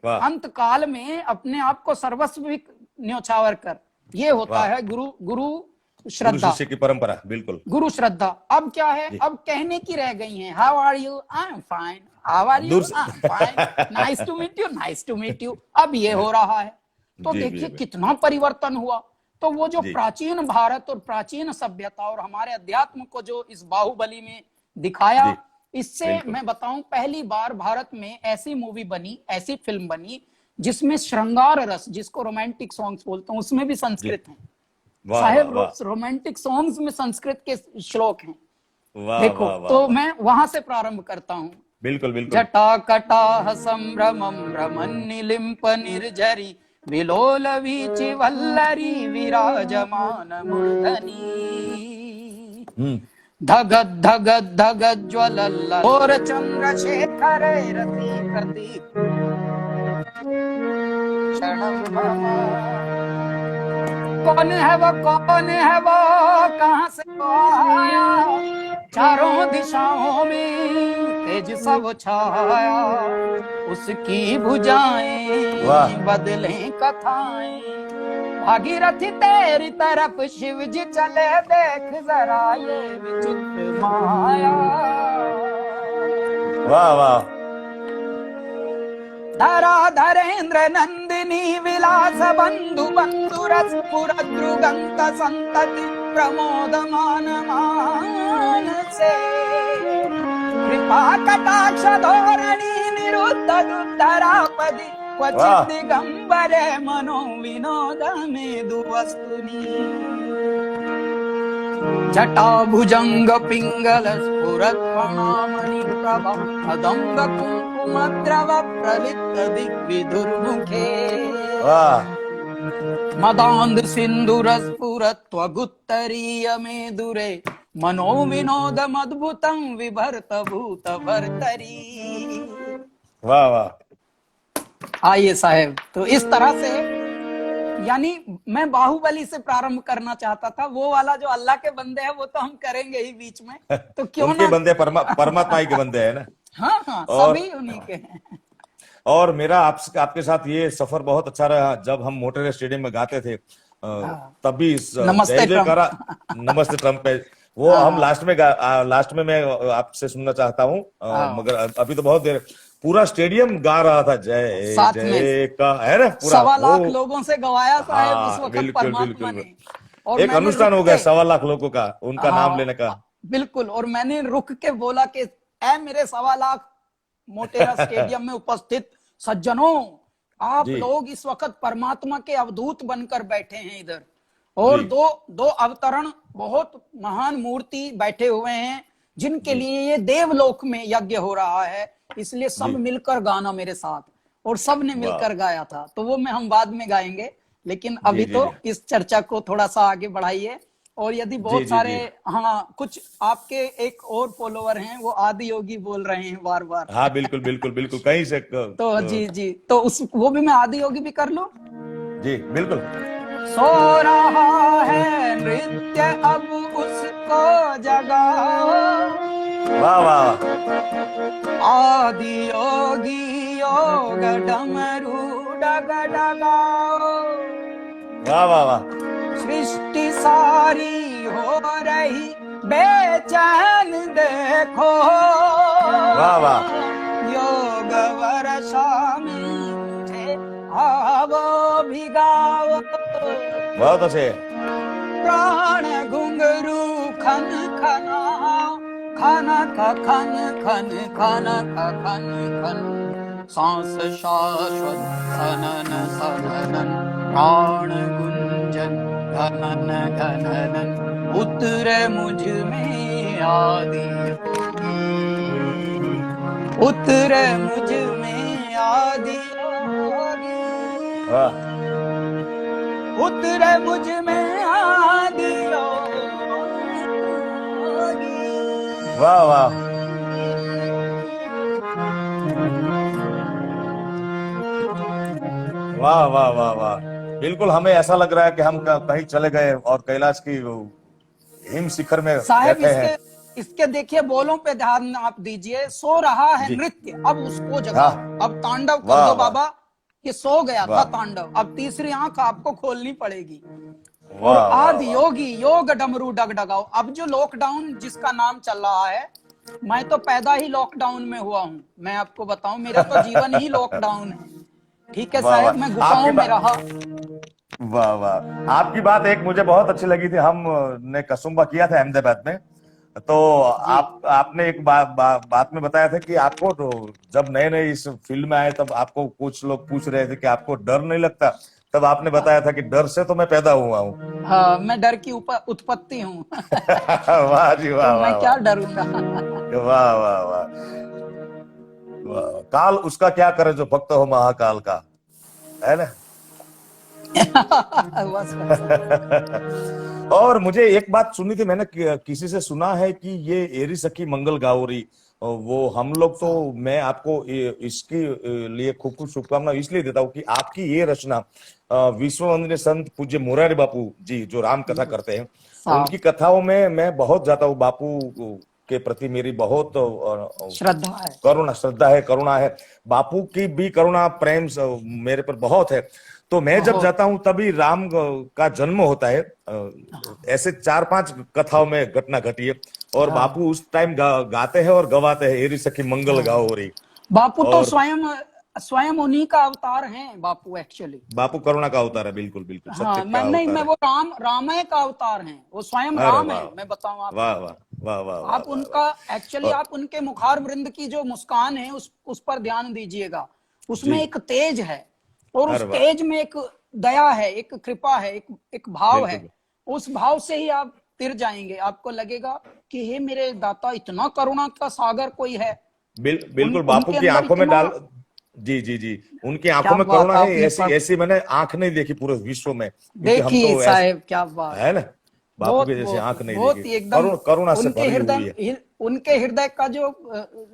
Speaker 1: वाह
Speaker 2: अंत काल में अपने आप को सर्वस्व भी न्योछावर कर। ये होता
Speaker 1: वाह।
Speaker 2: है गुरु
Speaker 1: गुरु
Speaker 2: श्रद्धा,
Speaker 1: शिष्य की परंपरा। बिल्कुल।
Speaker 2: गुरु श्रद्धा। अब क्या है,
Speaker 1: जी।
Speaker 2: अब कहने की रह गई है, how are you, I am fine, how are you,
Speaker 1: दूर से-
Speaker 2: I am fine, nice to meet you, nice to meet you. अब ये हो रहा है। तो
Speaker 1: जी,
Speaker 2: देखिए
Speaker 1: जी।
Speaker 2: कितना परिवर्तन हुआ। तो वो जो
Speaker 1: जी।
Speaker 2: प्राचीन भारत और प्राचीन सभ्यता और हमारे अध्यात्म को जो इस बाहुबली में दिखाया,
Speaker 1: जी,
Speaker 2: इससे
Speaker 1: बिल्कुल।
Speaker 2: मैं बताऊं, पहली बार भारत में ऐसी मूवी बनी, ऐसी फिल्म बनी जिसमें श्रृंगार रस, जिसको रोमांटिक सॉन्ग्स बोलते हैं, उसमें भी संस्कृत है
Speaker 1: वाह
Speaker 2: साहेब।
Speaker 1: वाह
Speaker 2: रोमांटिक सॉन्ग्स में संस्कृत के श्लोक हैं।
Speaker 1: वाह
Speaker 2: देखो,
Speaker 1: वाह वाह
Speaker 2: तो
Speaker 1: वाह।
Speaker 2: मैं वहां से प्रारंभ करता हूं।
Speaker 1: बिल्कुल बिल्कुल।
Speaker 2: जटाकटाह संभ्रमं भ्रमन्निलिम्प निर्झरी, विलोल वीचि वल्लरी विराजमान मूर्धनि। धगद धगद धगद ज्वलल्ल और चंद्रशेखर रति प्रति क्षणं मम। कौन है वो, कौन है वो, कहां से वो आया, चारों दिशाओं में तेज सब छाया, उसकी भुजाएं
Speaker 1: वाह।
Speaker 2: बदलें कथाएं, भागीरथी तेरी तरफ शिव जी चले, देख जरा ये विचित्र माया।
Speaker 1: वाह वाह।
Speaker 2: धरा धरेन्द्र नंदिनी विलास बंधु बंधु रस पुर द्रुगंत संतति प्रमोदमान मानसे, कृपा कटाक्ष धोरणी निरुद्ध दुद्धरापदि, क्वचित् दिगंबरे मनो विनोद मेदुवस्तुनि। जटा भुजंग पिंगल स्फुरत् प्रणामणि प्रभा, अदंग कुंकुमद्रव प्रलिप्त दिग्विधुर्मुखे। मदांध सिंधुर स्फुरत् त्वगुत्तरीय मेदुरे, मनो विनोद मद्भुतं विभर्त भूत भर्तरी।
Speaker 1: वाह वाह।
Speaker 2: आइए साहेब, तो इस तरह से, यानी मैं बाहुबली से प्रारंभ करना चाहता था। वो वाला जो अल्लाह के बंदे हैं वो तो हम करेंगे ही बीच में, तो क्यों
Speaker 1: उनके
Speaker 2: ना।
Speaker 1: बंदे परमात्मा ही के बंदे हैं ना।
Speaker 2: हाँ हाँ,
Speaker 1: और-
Speaker 2: सभी उन्हीं के हैं।
Speaker 1: और मेरा आपके साथ ये सफर बहुत अच्छा रहा। जब हम मोटेरा स्टेडियम में गाते थे तभी
Speaker 2: नमस्ते
Speaker 1: जय
Speaker 2: ट्रम्प।
Speaker 1: जयकारा, नमस्ते ट्रम्प पे वो हम लास्ट में मैं आपसे सुनना चाहता हूँ। मगर अभी तो बहुत देर पूरा स्टेडियम गा रहा था जय
Speaker 2: साथ
Speaker 1: जय का, है ना, पूरा
Speaker 2: 1.25 लाख
Speaker 1: वो।
Speaker 2: लोगों से गवाया साहेब
Speaker 1: हाँ,
Speaker 2: उस वक्त
Speaker 1: बिल्कुल,
Speaker 2: परमात्मा
Speaker 1: बिल्कुल।
Speaker 2: ने। और
Speaker 1: एक
Speaker 2: मैंने
Speaker 1: अनुष्ठान
Speaker 2: रुक
Speaker 1: हो गया
Speaker 2: के-
Speaker 1: 1.25 लाख लोगों का, उनका नाम लेने का।
Speaker 2: बिल्कुल। और मैंने रुक के बोला कि ऐ मेरे 1.25 लाख मोटेरा स्टेडियम में उपस्थित सज्जनों, आप
Speaker 1: जी।
Speaker 2: लोग इस वक्त परमात्मा के अवधूत बनकर बैठे हैं इधर, और
Speaker 1: जी।
Speaker 2: दो अवतरण बहुत महान मूर्ति बैठे हुए हैं जिनके लिए ये देवलोक में यज्ञ हो रहा है। इसलिए सब
Speaker 1: जी।
Speaker 2: मिलकर गाना मेरे साथ, और सब ने मिलकर गाया था। तो वो हम बाद में गाएंगे, लेकिन अभी
Speaker 1: जी,
Speaker 2: तो
Speaker 1: जी।
Speaker 2: इस चर्चा को थोड़ा सा आगे बढ़ाइए। और यदि बहुत
Speaker 1: जी, जी,
Speaker 2: सारे,
Speaker 1: जी।
Speaker 2: हाँ, कुछ आपके एक और फॉलोवर हैं, वो आदि योगी बोल रहे हैं बार बार।
Speaker 1: हाँ बिल्कुल बिल्कुल बिल्कुल, कहीं से
Speaker 2: तो जी, तो वो भी मैं आदि योगी भी कर लूं।
Speaker 1: जी बिल्कुल।
Speaker 2: सो रहा है नृत्य अब उसको जगाओ,
Speaker 1: वाह वाह।
Speaker 2: आदि योगी योग डमरू डग डगाओ,
Speaker 1: वाह वाह वाह।
Speaker 2: सृष्टि सारी हो रही बेचैन देखो,
Speaker 1: वाह वाह।
Speaker 2: योग वर्षा में मुझे आवो भिगाओ,
Speaker 1: बहुत अच्छे।
Speaker 2: प्राण घुंघरू खन खना, खनक खन खन खनक खन खन, सांस शाश्वत सनन सनन, प्राण गुंजन घनन घनन, उतरे मुझ में आदि योगी, उतरे मुझ में आदि योगी,
Speaker 1: वाह
Speaker 2: उतरे मुझ में आदि योगी।
Speaker 1: वाह वाह। वाह वाह वाह वाह। बिल्कुल हमें ऐसा लग रहा है कि हम कहीं चले गए और कैलाश की हिम शिखर में
Speaker 2: साहब
Speaker 1: बैठे हैं।
Speaker 2: इसके देखिए बोलों पे ध्यान आप दीजिए, सो रहा है
Speaker 1: जी।
Speaker 2: नृत्य, अब उसको
Speaker 1: हाँ।
Speaker 2: जगाओ, अब तांडव कर
Speaker 1: वाह
Speaker 2: दो
Speaker 1: वाह
Speaker 2: बाबा, ये सो गया था
Speaker 1: वाह
Speaker 2: तांडव, अब तीसरी आंख आपको खोलनी पड़ेगी। और
Speaker 1: वाह वाह
Speaker 2: आदि
Speaker 1: वाह।
Speaker 2: योगी योग डमरू डगडगाओ। अब जो लॉकडाउन जिसका नाम चल रहा है, मैं तो पैदा ही लॉकडाउन में हुआ हूं, मैं आपको बताऊं, मेरा तो जीवन ही लॉकडाउन है। ठीक है
Speaker 1: वाह
Speaker 2: साहब, मैं
Speaker 1: वाह। आपकी
Speaker 2: गुफाओं में रहा।
Speaker 1: वाह वाह। आपकी बात एक मुझे बहुत अच्छी लगी थी, हमने कसुम्बा किया था अहमदाबाद में, तो
Speaker 2: जी
Speaker 1: आपने एक बात में बताया था कि आपको तो जब नए नए इस फील्ड में आए तब आपको कुछ लोग पूछ रहे थे कि आपको डर नहीं लगता, तब आपने बताया था कि डर से तो मैं पैदा हुआ हूँ।
Speaker 2: हाँ, मैं डर की उत्पत्ति हूँ।
Speaker 1: वाह जी वाह
Speaker 2: तो मैं
Speaker 1: वाह
Speaker 2: क्या
Speaker 1: वाह।
Speaker 2: डरूंगा।
Speaker 1: वाह वाह वाह वाह। काल उसका क्या करे जो भक्त हो महाकाल का, है ना।
Speaker 2: बस बस।
Speaker 1: और मुझे एक बात सुनी थी मैंने, किसी से सुना है कि ये एरी सखी मंगल गावरी, वो हम लोग तो, मैं आपको इसके लिए खूब खूब शुभकामना इसलिए देता हूँ कि आपकी ये रचना विश्व वंदनीय संत पूज्य मुरारी बापू जी जो राम कथा करते हैं, उनकी कथाओं में मैं बहुत जाता हूँ। बापू के प्रति मेरी बहुत
Speaker 2: श्रद्धा है,
Speaker 1: श्रद्धा है, करुणा है। बापू की भी करुणा प्रेम मेरे पर बहुत है। तो मैं जब जाता हूं तभी राम का जन्म होता है, ऐसे 4-5 कथाओं में घटना घटी है, और बापू उस टाइम गाते हैं और गवाते हैं, एरी सखी मंगल गाओ री।
Speaker 2: बापू तो
Speaker 1: और
Speaker 2: स्वयं उन्हीं का अवतार हैं, बापू एक्चुअली।
Speaker 1: बापू करुणा का अवतार है, बिल्कुल बिल्कुल
Speaker 2: हाँ,
Speaker 1: सत्य
Speaker 2: मैं
Speaker 1: का
Speaker 2: नहीं,
Speaker 1: अवतार
Speaker 2: मैं
Speaker 1: है।
Speaker 2: वो रामय का अवतार हैं, वो स्वयं
Speaker 1: अरे
Speaker 2: राम
Speaker 1: वाह
Speaker 2: है, मैं बताऊं
Speaker 1: वाह
Speaker 2: आपको।
Speaker 1: वाह वाह वाह वाह
Speaker 2: आप
Speaker 1: वाह
Speaker 2: उनका एक्चुअली,
Speaker 1: वाह।
Speaker 2: आप उनके मुखार वृंद की जो मुस्कान है उस पर ध्यान दीजिएगा,
Speaker 1: जी।
Speaker 2: उसमें एक तेज है, और उस
Speaker 1: अरे वाह।
Speaker 2: तेज में एक दया है, एक कृपा है, एक भाव है।
Speaker 1: बिल्कुल
Speaker 2: उस भाव से ही आप तिर जाएंगे, आपको लगेगा कि हे मेरे दाता, इतना करुणा का सागर कोई है।
Speaker 1: बिल्कुल बापू
Speaker 2: उनके
Speaker 1: की
Speaker 2: अंदर
Speaker 1: आंखों में
Speaker 2: इतना,
Speaker 1: डाल। जी जी जी। उनकी आंखों
Speaker 2: क्या
Speaker 1: में
Speaker 2: बात
Speaker 1: करुणा है,
Speaker 2: आपने
Speaker 1: ऐसी ऐसी मैंने आंख नहीं देखी पूरे विश्व में, क्योंकि हम
Speaker 2: देखी
Speaker 1: तो ऐसे,
Speaker 2: साहेब, क्या बात।
Speaker 1: है ना, बापू
Speaker 2: बहुत
Speaker 1: के जैसे
Speaker 2: बहुत
Speaker 1: आंख नहीं देखी।
Speaker 2: बहुत ही एकदम
Speaker 1: करुणा से
Speaker 2: उनके
Speaker 1: भरी हुई है।
Speaker 2: उनके हृदय का जो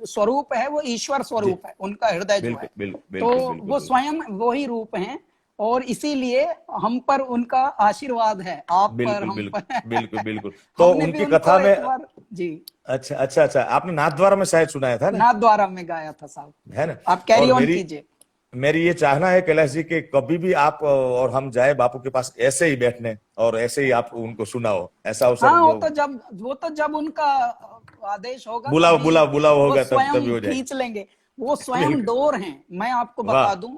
Speaker 2: स्वरूप है वो ईश्वर
Speaker 1: जी।
Speaker 2: स्वरूप है, उनका हृदय जो है।
Speaker 1: बिल्कुल बिल्कुल
Speaker 2: तो
Speaker 1: बिल्कुल बिल्कुल
Speaker 2: वो
Speaker 1: बिल्कुल।
Speaker 2: स्वयं वही रूप हैं, और इसीलिए हम पर उनका आशीर्वाद है, आप पर,
Speaker 1: बिल्कुल
Speaker 2: हम
Speaker 1: बिल्कुल
Speaker 2: पर।
Speaker 1: बिल्कुल बिल्कुल। तो
Speaker 2: हमने भी
Speaker 1: उनकी
Speaker 2: उनको
Speaker 1: कथा में,
Speaker 2: एक बार, जी,
Speaker 1: अच्छा अच्छा अच्छा, आपने नाथद्वारा में शायद सुनाया था ना,
Speaker 2: नाथ द्वारा में गाया था साहब।
Speaker 1: है ना।
Speaker 2: आप कैरी
Speaker 1: और
Speaker 2: ऑन
Speaker 1: मेरी
Speaker 2: कीजिए।
Speaker 1: मेरी ये चाहना है कैलाश जी कि कभी भी आप और हम जाए बापू के पास ऐसे ही बैठने, और ऐसे ही आप उनको सुनाओ, ऐसा अवसर
Speaker 2: हाँ, वो तो जब उनका आदेश होगा
Speaker 1: बुलाओ
Speaker 2: तभी
Speaker 1: बुलाओ बुलाओ
Speaker 2: वो
Speaker 1: होगा, तभी
Speaker 2: स्वयं
Speaker 1: हो जाएगी।
Speaker 2: खींच लेंगे। वो स्वयं
Speaker 1: बिल्कुल।
Speaker 2: डोर हैं, मैं आपको
Speaker 1: वाह
Speaker 2: बता दूं,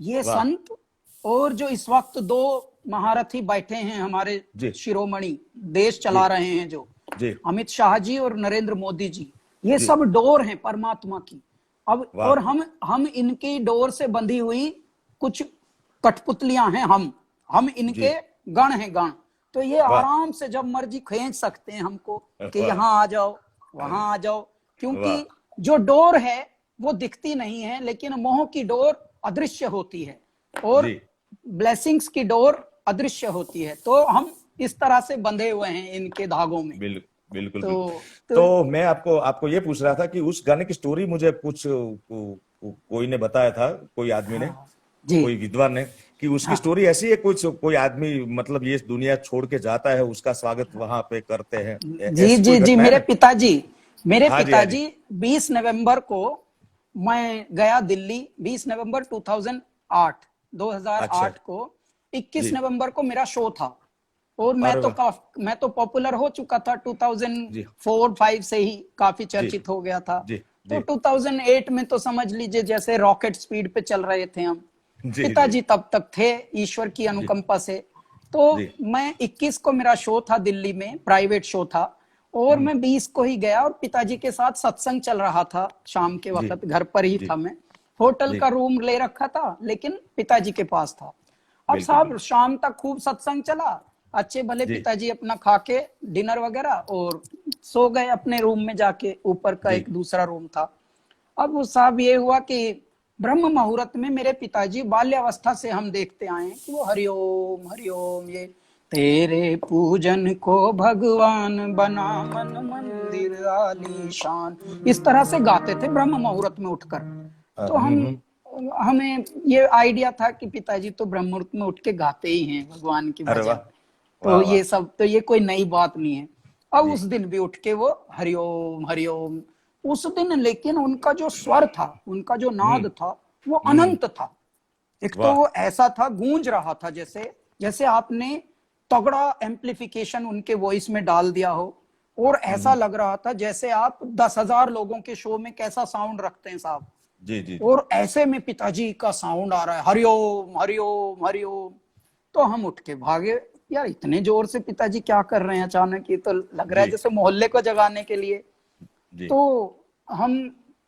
Speaker 2: ये
Speaker 1: वाह।
Speaker 2: संत, और जो इस वक्त दो महारथी बैठे हैं हमारे
Speaker 1: जी
Speaker 2: शिरोमणि, देश
Speaker 1: जी
Speaker 2: चला रहे हैं जो,
Speaker 1: जी
Speaker 2: अमित शाह जी और नरेंद्र मोदी जी, ये
Speaker 1: जी।
Speaker 2: सब डोर हैं परमात्मा की। अब
Speaker 1: वाह
Speaker 2: और हम इनकी डोर से बंधी हुई कुछ कठपुतलियां हैं, हम
Speaker 1: जी।
Speaker 2: इनके गण हैं, गण। तो ये
Speaker 1: वाह
Speaker 2: आराम से जब मर्जी खींच सकते हैं हमको, कि
Speaker 1: वाह
Speaker 2: यहाँ आ जाओ, वहां आ जाओ, क्योंकि
Speaker 1: वाह।
Speaker 2: जो डोर है वो दिखती नहीं है, लेकिन मोह की डोर अदृश्य होती है, और
Speaker 1: जी
Speaker 2: ब्लेसिंग्स की डोर अदृश्य होती है। तो हम इस तरह से बंधे हुए हैं इनके धागों में।
Speaker 1: बिल्कुल बिल्कुल बिल्कुल।
Speaker 2: तो
Speaker 1: तो मैं आपको आपको ये पूछ रहा था कि उस गाने की स्टोरी मुझे कुछ कोई ने बताया था, कोई आदमी ने,
Speaker 2: हाँ जी,
Speaker 1: कोई विद्वान ने, कि उसकी
Speaker 2: हाँ
Speaker 1: स्टोरी ऐसी है, कुछ कोई आदमी मतलब ये दुनिया छोड़ के जाता है, उसका स्वागत वहां पे करते हैं,
Speaker 2: जी
Speaker 1: ऐसी कोई
Speaker 2: जी जी।
Speaker 1: घटना है ना।
Speaker 2: मेरे
Speaker 1: हाँ जी हाँ जी।
Speaker 2: पिताजी 20 नवंबर को, मैं गया दिल्ली 20 नवंबर 2008
Speaker 1: अच्छा
Speaker 2: 2008 को, 21
Speaker 1: जी।
Speaker 2: नवंबर को मेरा शो था और
Speaker 1: अरे वाह।
Speaker 2: मैं तो पॉपुलर हो चुका था
Speaker 1: जी
Speaker 2: 2004-5 से ही काफी
Speaker 1: जी
Speaker 2: चर्चित हो गया था।
Speaker 1: जी
Speaker 2: तो
Speaker 1: जी
Speaker 2: 2008 में तो समझ लीजिए जैसे रॉकेट स्पीड पे चल रहे थे हम।
Speaker 1: जी जी
Speaker 2: पिताजी तब तक थे ईश्वर की
Speaker 1: जी
Speaker 2: अनुकंपा से। तो
Speaker 1: जी।
Speaker 2: मैं 21 को मेरा शो था दिल्ली में, प्राइवेट शो था और मैं 20 को ही गया और पिताजी के साथ सत्संग चल रहा था शाम के
Speaker 1: जी
Speaker 2: वक्त, घर पर ही
Speaker 1: जी
Speaker 2: था मैं। होटल
Speaker 1: जी।
Speaker 2: का रूम ले रखा था लेकिन पिताजी के पास था। अब
Speaker 1: बिल्कुल
Speaker 2: साहब
Speaker 1: बिल्कुल।
Speaker 2: शाम तक खूब सत्संग चला, अच्छे भले
Speaker 1: जी
Speaker 2: पिताजी अपना खा के डिनर वगैरह और सो गए अपने रूम में जाके, ऊपर का
Speaker 1: जी
Speaker 2: एक दूसरा रूम था। अब वो साहब ये हुआ कि ब्रह्म मुहूर्त में मेरे पिताजी, बाल्यावस्था से हम देखते आए हैं कि वो हरिओम ये तेरे पूजन को भगवान बना मन मंदिर आलीशान, इस तरह से गाते थे ब्रह्म मुहूर्त में उठकर। तो हमें ये आइडिया था कि पिताजी तो ब्रह्म मुहूर्त में उठ के गाते ही हैं भगवान की
Speaker 1: अरे वाह
Speaker 2: भजन,
Speaker 1: वाह
Speaker 2: तो
Speaker 1: वाह।
Speaker 2: ये सब तो ये कोई नई बात नहीं है। अब
Speaker 1: जी
Speaker 2: उस दिन भी उठ के वो हरिओम हरिओम, उस दिन लेकिन उनका जो स्वर था, उनका जो नाद था वो अनंत था। एक तो
Speaker 1: वाह।
Speaker 2: वो ऐसा था, गूंज रहा था जैसे जैसे आपने तगड़ा एम्प्लीफिकेशन उनके वॉइस में डाल दिया हो, और ऐसा लग रहा था जैसे आप 10,000 लोगों के शो में कैसा साउंड रखते हैं साहब,
Speaker 1: जी जी
Speaker 2: और ऐसे में पिताजी का साउंड आ रहा है हरिओम हरिओम हरिओम। तो हम उठ के भागे, यार इतने जोर से पिताजी क्या कर रहे हैं अचानक, ये तो लग रहा है
Speaker 1: जी
Speaker 2: जैसे मोहल्ले को जगाने के लिए।
Speaker 1: जी।
Speaker 2: तो हम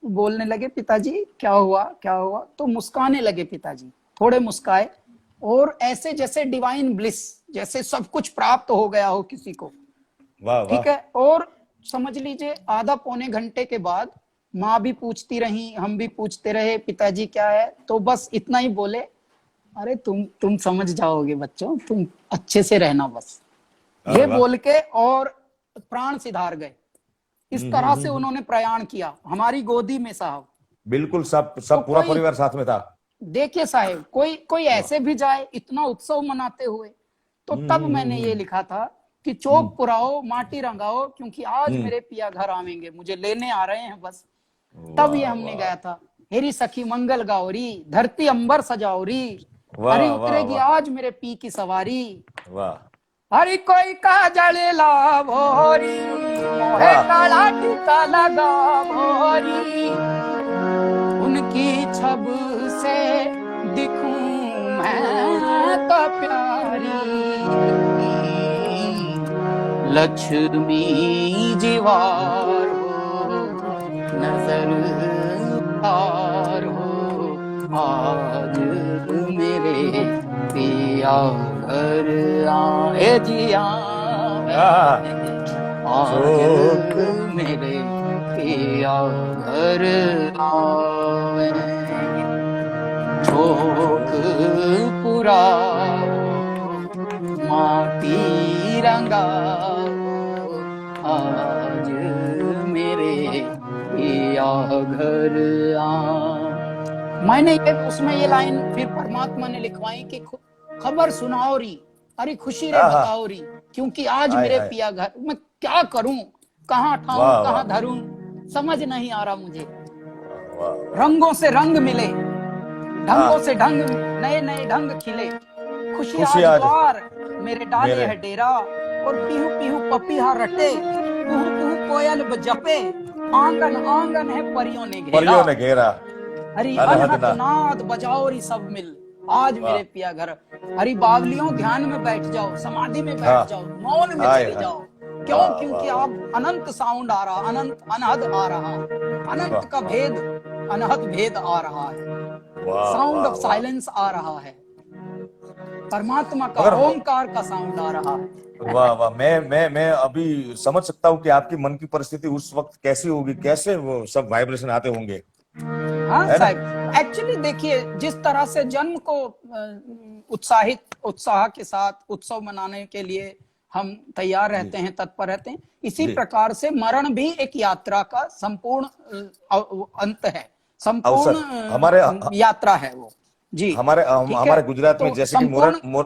Speaker 2: बोलने लगे पिताजी क्या हुआ क्या हुआ, तो मुस्काने लगे पिताजी, थोड़े मुस्काए और ऐसे जैसे डिवाइन ब्लिस, जैसे सब कुछ प्राप्त हो गया हो किसी को।
Speaker 1: वाह वाह।
Speaker 2: ठीक है, और समझ लीजिए आधा पौने घंटे के बाद माँ भी पूछती रही, हम भी पूछते रहे पिताजी क्या है, तो बस इतना ही बोले, अरे तुम समझ जाओगे बच्चों, तुम अच्छे से रहना बस,
Speaker 1: अरे
Speaker 2: ये
Speaker 1: वाह।
Speaker 2: बोल के और प्राण सिधार गए। इस तरह से उन्होंने प्रयाण किया हमारी गोदी में साहब।
Speaker 1: बिल्कुल, सब
Speaker 2: तो
Speaker 1: सब पूरा
Speaker 2: कोई,
Speaker 1: परिवार साथ में था।
Speaker 2: देखिए साहब, कोई कोई
Speaker 1: वाह।
Speaker 2: ऐसे भी जाए इतना उत्सव मनाते हुए। तो तब मैंने ये लिखा था कि चौक पुराओ माटी रंगाओ, क्योंकि आज मेरे पिया घर आवेंगे, मुझे लेने आ रहे हैं बस। तब ये
Speaker 1: वाह
Speaker 2: हमने
Speaker 1: वाह
Speaker 2: गाया था, हेरी सखी मंगल गाओरी, धरती अंबर सजाओरी, हरी
Speaker 1: वाह वाह
Speaker 2: उतरेगी
Speaker 1: वाह
Speaker 2: आज मेरे पी की सवारी,
Speaker 1: वाह
Speaker 2: हरी कोई काजल ला भोरी, मोहे
Speaker 1: वाह।
Speaker 2: काला टीका लगा भोरी, उनकी छब से दिखूं मैं तो प्यारी, लक्ष्मी जीवार हो नजर पार हो, आज मेरे पिया घर आए जिया, आज मेरे पिया घर आए, चौक पुराओ माटी रंगाओ, आज मेरे पिया घर आ। मैंने ये उसमें ये लाइन फिर परमात्मा ने लिखवाई कि खबर सुनाओ री, अरे खुशी रे बताओ री, क्योंकि आज
Speaker 1: आय
Speaker 2: मेरे
Speaker 1: आय।
Speaker 2: पिया घर, मैं क्या करूं, कहाँ ठाऊं
Speaker 1: वाह
Speaker 2: कहाँ
Speaker 1: वाह
Speaker 2: धरूं, समझ नहीं आ रहा मुझे।
Speaker 1: वाह।
Speaker 2: रंगों से रंग मिले, ढंगों
Speaker 1: हाँ,
Speaker 2: से ढंग, नए नए ढंग खिले, खुशी
Speaker 1: खुशी
Speaker 2: आज
Speaker 1: आज
Speaker 2: द्वार मेरे डाले
Speaker 1: मेरे
Speaker 2: है डेरा, और पीहू पीहू पपीहा रटे, कुहू कुहू कोयल जपे, आंगन आंगन है परियों ने घेरा,
Speaker 1: परियों ने घेरा,
Speaker 2: हरी
Speaker 1: अनहद
Speaker 2: अनहद
Speaker 1: ना।
Speaker 2: नाद बजाओ री सब मिल, आज
Speaker 1: वाह।
Speaker 2: मेरे पिया घर, हरी बावलियों ध्यान में बैठ जाओ, समाधि में
Speaker 1: हाँ।
Speaker 2: बैठ जाओ, मौन में
Speaker 1: आय
Speaker 2: चली
Speaker 1: हाय।
Speaker 2: जाओ। क्यों?
Speaker 1: वाह
Speaker 2: क्योंकि
Speaker 1: वाह
Speaker 2: आप अनंत साउंड आ रहा, अनंत अनहद आ रहा, अनंत
Speaker 1: वाह
Speaker 2: का भेद अनहद भेद आ रहा है,
Speaker 1: वाह
Speaker 2: साउंड
Speaker 1: वाह
Speaker 2: ऑफ
Speaker 1: वाह।
Speaker 2: साइलेंस आ रहा है, परमात्मा का
Speaker 1: मगर
Speaker 2: ओमकार का साउंड आ रहा है।
Speaker 1: वाह वाह, मैं अभी समझ सकता हूँ कि आपकी मन की परिस्थिति उस वक्त कैसी होगी, कैसे वो सब वाइब्रेशन आते होंगे,
Speaker 2: हाँ
Speaker 1: है ना?
Speaker 2: साहब, एक्चुअली देखिए जिस तरह से जन्म को उत्साह के साथ उत्सव मनाने के लिए हम तैयार
Speaker 1: जी
Speaker 2: रहते हैं, तत्पर रहते हैं, इसी
Speaker 1: जी।
Speaker 2: प्रकार से मरण भी एक यात्रा का संपूर्ण अंत है,
Speaker 1: अवसर
Speaker 2: संपूर्ण
Speaker 1: हमारे
Speaker 2: यात्रा है वो। जी ठीक है,
Speaker 1: हमारे गुजरात में
Speaker 2: तो
Speaker 1: जैसे कि
Speaker 2: संपूर्ण,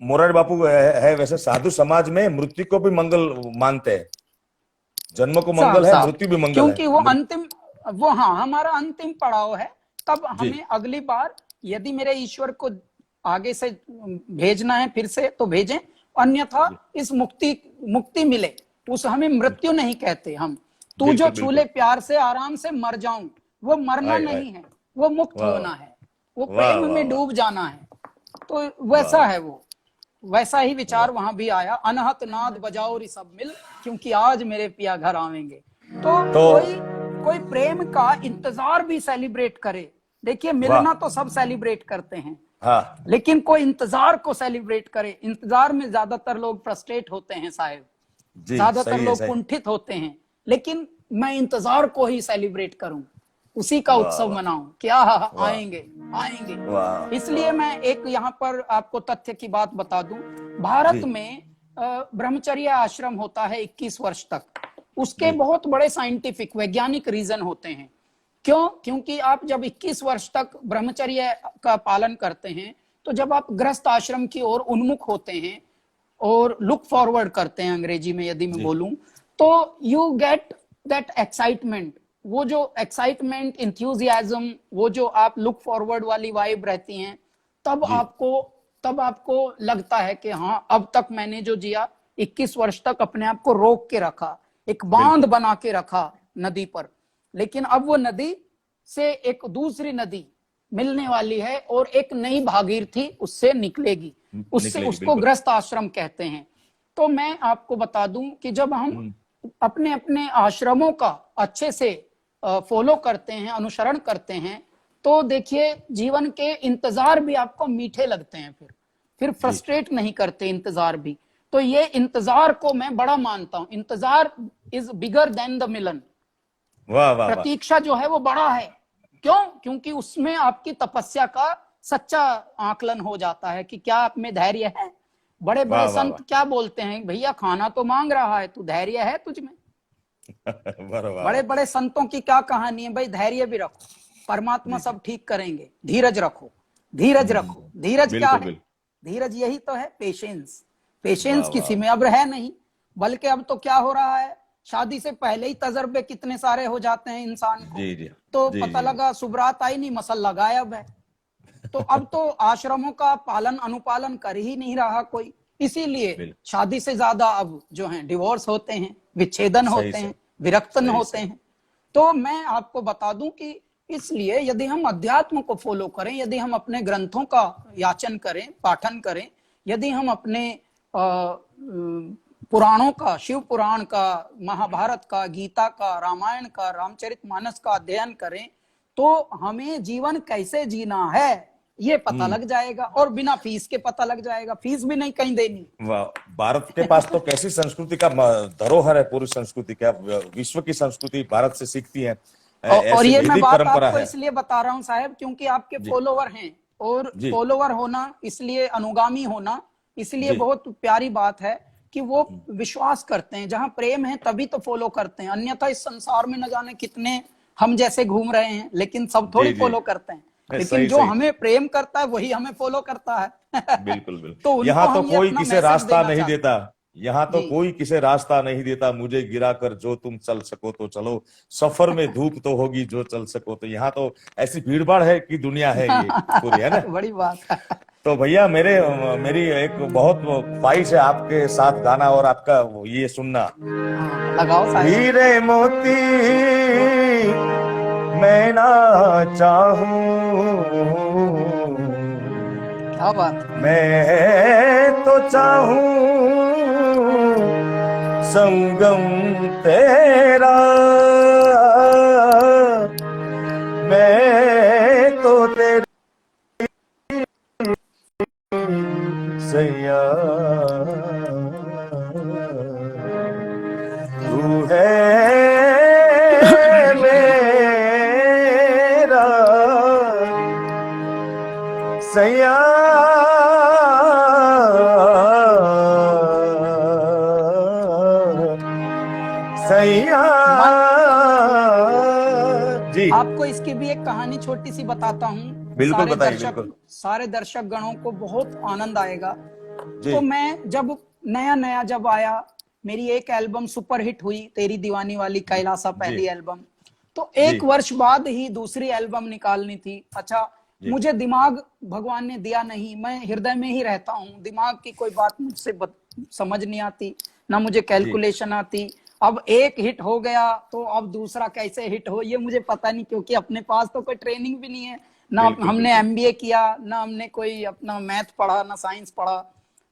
Speaker 1: मोरारी बापू है, वैसे साधु समाज में मृत्यु को भी मंगल मानते हैं। जन्म को
Speaker 2: साहब
Speaker 1: मंगल है,
Speaker 2: साहब
Speaker 1: मृत्यु भी मंगल है।
Speaker 2: क्योंकि वो अंतिम, वो हाँ हमारा अंतिम पड़ाव है। तब
Speaker 1: जी
Speaker 2: हमें अगली बार यदि मेरे ईश्वर को आगे से भेजना है फिर से तो भेजें, अन्यथा इस मुक्ति मिले। उस हमें मृत्यु नहीं कहते हम, तू जो
Speaker 1: बिल्कुल,
Speaker 2: छूले प्यार से आराम से मर जाऊं, वो मरना
Speaker 1: आए,
Speaker 2: नहीं है, वो मुक्त
Speaker 1: वाह,
Speaker 2: होना है, वो
Speaker 1: वाह,
Speaker 2: प्रेम
Speaker 1: वाह,
Speaker 2: में
Speaker 1: वाह।
Speaker 2: डूब जाना है। तो वैसा है वो, वैसा ही विचार वहां भी आया। अनहत नाद बजाओ रि सब मिल, क्योंकि आज मेरे पिया घर आवेंगे। तो कोई प्रेम का इंतजार भी सेलिब्रेट करे। देखिए मिलना तो सब सेलिब्रेट करते हैं,
Speaker 1: हाँ
Speaker 2: लेकिन कोई इंतजार को सेलिब्रेट करे। इंतजार में ज्यादातर लोग फ्रस्ट्रेट होते हैं साहब,
Speaker 1: जी,
Speaker 2: ज्यादातर
Speaker 1: सही है,
Speaker 2: लोग
Speaker 1: सही।
Speaker 2: कुंठित होते हैं, लेकिन मैं इंतजार को ही सेलिब्रेट करूं, उसी का
Speaker 1: वाह,
Speaker 2: उत्सव
Speaker 1: वाह,
Speaker 2: मनाऊं। क्या
Speaker 1: वाह,
Speaker 2: आएंगे आएंगे।
Speaker 1: वाह,
Speaker 2: इसलिए
Speaker 1: वाह।
Speaker 2: मैं एक यहाँ पर आपको तथ्य की बात बता दूं, भारत
Speaker 1: जी,
Speaker 2: में ब्रह्मचर्य आश्रम होता है 21 वर्ष तक। उसके
Speaker 1: जी,
Speaker 2: बहुत बड़े साइंटिफिक वैज्ञानिक रीजन होते हैं। क्यों? क्योंकि आप जब 21 वर्ष तक ब्रह्मचर्य का पालन करते हैं, तो जब आप गृहस्थ आश्रम की ओर उन्मुख होते हैं और लुक फॉरवर्ड करते हैं, अंग्रेजी में यदि मैं
Speaker 1: जी,
Speaker 2: बोलूं, तो यू गेट दैट एक्साइटमेंट। वो जो एक्साइटमेंट, इंथ्यूजियाज्म, वो जो आप लुक फॉरवर्ड वाली वाइब रहती हैं,
Speaker 1: जी,
Speaker 2: तब आपको लगता है कि हाँ, अब तक मैंने जो जिया 21 वर्ष तक अपने आप को रोक के रखा, एक बांध
Speaker 1: बिल्कुल,
Speaker 2: बना के रखा नदी पर। लेकिन अब वो नदी से एक दूसरी नदी मिलने वाली है और एक नई भागीरथी उससे निकलेगी, उससे
Speaker 1: निकलेगी,
Speaker 2: उसको
Speaker 1: बिल्कुल।
Speaker 2: ग्रस्त आश्रम कहते हैं। तो मैं आपको बता दूं कि जब हम अपने अपने आश्रमों का अच्छे से फॉलो करते हैं, अनुसरण करते हैं, तो देखिए जीवन के इंतजार भी आपको मीठे लगते हैं, फिर
Speaker 1: जी,
Speaker 2: फ्रस्ट्रेट नहीं करते इंतजार भी। तो ये इंतजार को मैं बड़ा मानता हूं। इंतजार इज बिगर देन द मिलन।
Speaker 1: वाह, वाह, वाह,
Speaker 2: प्रतीक्षा जो है वो बड़ा है। क्यों? क्योंकि उसमें आपकी तपस्या का सच्चा आकलन हो जाता है कि क्या आप में धैर्य है। बड़े
Speaker 1: वाह,
Speaker 2: बड़े
Speaker 1: वाह, वाह।
Speaker 2: संत क्या बोलते हैं, भैया खाना तो मांग रहा है, तू धैर्य है तुझ में।
Speaker 1: वाह, वाह,
Speaker 2: बड़े
Speaker 1: वाह।
Speaker 2: बड़े संतों की क्या कहानी है, भाई धैर्य भी रखो, परमात्मा
Speaker 1: जी, जी,
Speaker 2: सब ठीक करेंगे, धीरज रखो, धीरज रखो। धीरज क्या
Speaker 1: बिल्कुल,
Speaker 2: है?
Speaker 1: बिल्कुल।
Speaker 2: धीरज यही तो है, पेशेंस।
Speaker 1: वाह,
Speaker 2: पेशेंस
Speaker 1: वाह,
Speaker 2: किसी में अब है नहीं, बल्कि अब तो क्या हो रहा है, शादी से पहले ही तजर्बे कितने सारे हो जाते हैं इंसान को।
Speaker 1: जी, जी,
Speaker 2: तो
Speaker 1: जी,
Speaker 2: पता
Speaker 1: जी,
Speaker 2: लगा सुबरात आई नहीं, मसल्ला गायब है। तो अब तो आश्रमों का पालन अनुपालन कर ही नहीं रहा कोई। इसीलिए
Speaker 1: बिल्कुल।
Speaker 2: शादी से ज्यादा अब जो है डिवोर्स होते हैं, विच्छेदन
Speaker 1: सही,
Speaker 2: होते
Speaker 1: सही,
Speaker 2: हैं, विरक्तन
Speaker 1: सही,
Speaker 2: होते
Speaker 1: सही।
Speaker 2: हैं। तो मैं आपको बता दूं कि इसलिए यदि हम अध्यात्म को फॉलो करें, यदि हम अपने ग्रंथों का याचन करें, पाठन करें, यदि हम अपने पुराणों का, शिव पुराण का, महाभारत का, गीता का, रामायण का, रामचरितमानस का अध्ययन करें, तो हमें जीवन कैसे जीना है ये पता लग जाएगा। और बिना फीस के पता लग जाएगा, फीस भी नहीं कहीं देनी।
Speaker 1: वाह, भारत के पास तो कैसी संस्कृति का धरोहर है, पूरी संस्कृति क्या विश्व की संस्कृति भारत से सीखती है।
Speaker 2: और
Speaker 1: ऐसी
Speaker 2: ये मैं
Speaker 1: वैदिक
Speaker 2: बात
Speaker 1: परंपरा
Speaker 2: आपको
Speaker 1: है।
Speaker 2: इसलिए बता रहा हूं साहब, क्योंकि आपके
Speaker 1: जी,
Speaker 2: फॉलोवर हैं, और
Speaker 1: जी,
Speaker 2: फॉलोवर होना इसलिए, अनुगामी होना इसलिए
Speaker 1: जी,
Speaker 2: बहुत प्यारी बात है कि वो विश्वास करते हैं। जहां प्रेम है तभी तो फॉलो करते हैं, अन्यथा इस संसार में न जाने कितने हम जैसे घूम रहे हैं, लेकिन सब थोड़ी
Speaker 1: जी, जी,
Speaker 2: फॉलो करते हैं। लेकिन
Speaker 1: सही,
Speaker 2: जो
Speaker 1: सही।
Speaker 2: हमें प्रेम करता है वही हमें फॉलो करता है।
Speaker 1: बिल्कुल,
Speaker 2: तो
Speaker 1: बिल्कुल।
Speaker 2: उनको
Speaker 1: यहाँ तो
Speaker 2: हम ये
Speaker 1: कोई
Speaker 2: अपना
Speaker 1: किसे
Speaker 2: मैसेज
Speaker 1: रास्ता
Speaker 2: देना
Speaker 1: नहीं
Speaker 2: चाहते
Speaker 1: देता।
Speaker 2: हैं।
Speaker 1: यहाँ तो
Speaker 2: जी
Speaker 1: कोई किसे रास्ता नहीं देता, मुझे गिरा कर जो तुम चल सको तो चलो, सफर में धूप तो होगी जो चल सको। तो यहाँ तो ऐसी भीड़ भाड़ है कि दुनिया है ये पूरी, है ना।
Speaker 2: बड़ी बात है।
Speaker 1: तो भैया मेरी एक बहुत ख्वाहिश है आपके साथ गाना और आपका ये सुनना।
Speaker 2: हाँ, लगाओ साहब।
Speaker 1: हीरे मोती मैं ना चाहूं,
Speaker 2: क्या बात है।
Speaker 1: मैं तो चाहूं संगम तेरा, मैं तो तेरी सैया, तू है मेरा सैया, सैया। जी,
Speaker 2: आपको इसकी भी एक कहानी छोटी सी बताता हूँ।
Speaker 1: बिल्कुल बताइए, बिल्कुल।
Speaker 2: सारे दर्शक गणों को बहुत आनंद आएगा।
Speaker 1: जी,
Speaker 2: तो मैं जब नया जब आया, मेरी एक एल्बम सुपरहिट हुई, तेरी दीवानी वाली कैलासा,
Speaker 1: जी,
Speaker 2: पहली एल्बम। तो
Speaker 1: जी,
Speaker 2: एक वर्ष बाद ही दूसरी एल्बम निकालनी थी। अच्छा,
Speaker 1: जी।
Speaker 2: मुझे दिमाग भगवान ने दिया नहीं, मैं हृदय में ही रहता हूँ, दिमाग की कोई बात मुझसे समझ नहीं आती, ना मुझे
Speaker 1: जी।
Speaker 2: कैलकुलेशन आती। अब एक हिट हो गया तो अब दूसरा कैसे हिट हो ये मुझे पता नहीं, क्योंकि अपने पास तो कोई ट्रेनिंग भी नहीं है, ना
Speaker 1: बिल्कुल
Speaker 2: हमने
Speaker 1: बिल्कुल।
Speaker 2: एमबीए किया, ना हमने कोई अपना मैथ पढ़ा, ना साइंस पढ़ा।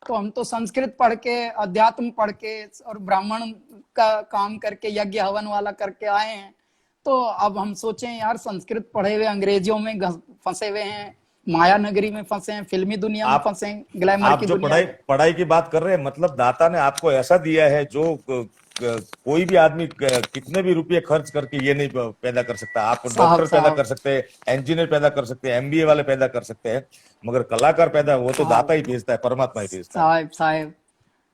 Speaker 2: तो हम तो संस्कृत पढ़ के, अध्यात्म पढ़ के और ब्राह्मण का काम करके, यज्ञ हवन वाला करके आए हैं। तो अब हम सोचें यार, संस्कृत पढ़े हुए अंग्रेजियों में फंसे हुए हैं, माया नगरी में फंसे हैं, फिल्मी दुनिया में
Speaker 1: आप
Speaker 2: फंसे हैं, ग्लैमर
Speaker 1: आप
Speaker 2: की
Speaker 1: जो
Speaker 2: दुनिया
Speaker 1: पढ़ाई
Speaker 2: में।
Speaker 1: पढ़ाई की बात कर रहे हैं, मतलब दाता ने आपको ऐसा दिया है जो कोई भी आदमी कितने भी रुपए खर्च करके ये नहीं पैदा कर सकता। आप
Speaker 2: साहब
Speaker 1: डॉक्टर पैदा कर
Speaker 2: साहब
Speaker 1: सकते हैं, इंजीनियर पैदा कर सकते हैं, एमबीए वाले पैदा कर सकते हैं, मगर कलाकार पैदा वो तो
Speaker 2: साहब
Speaker 1: दाता ही भेजता है, परमात्मा ही भेजता
Speaker 2: साहब साहब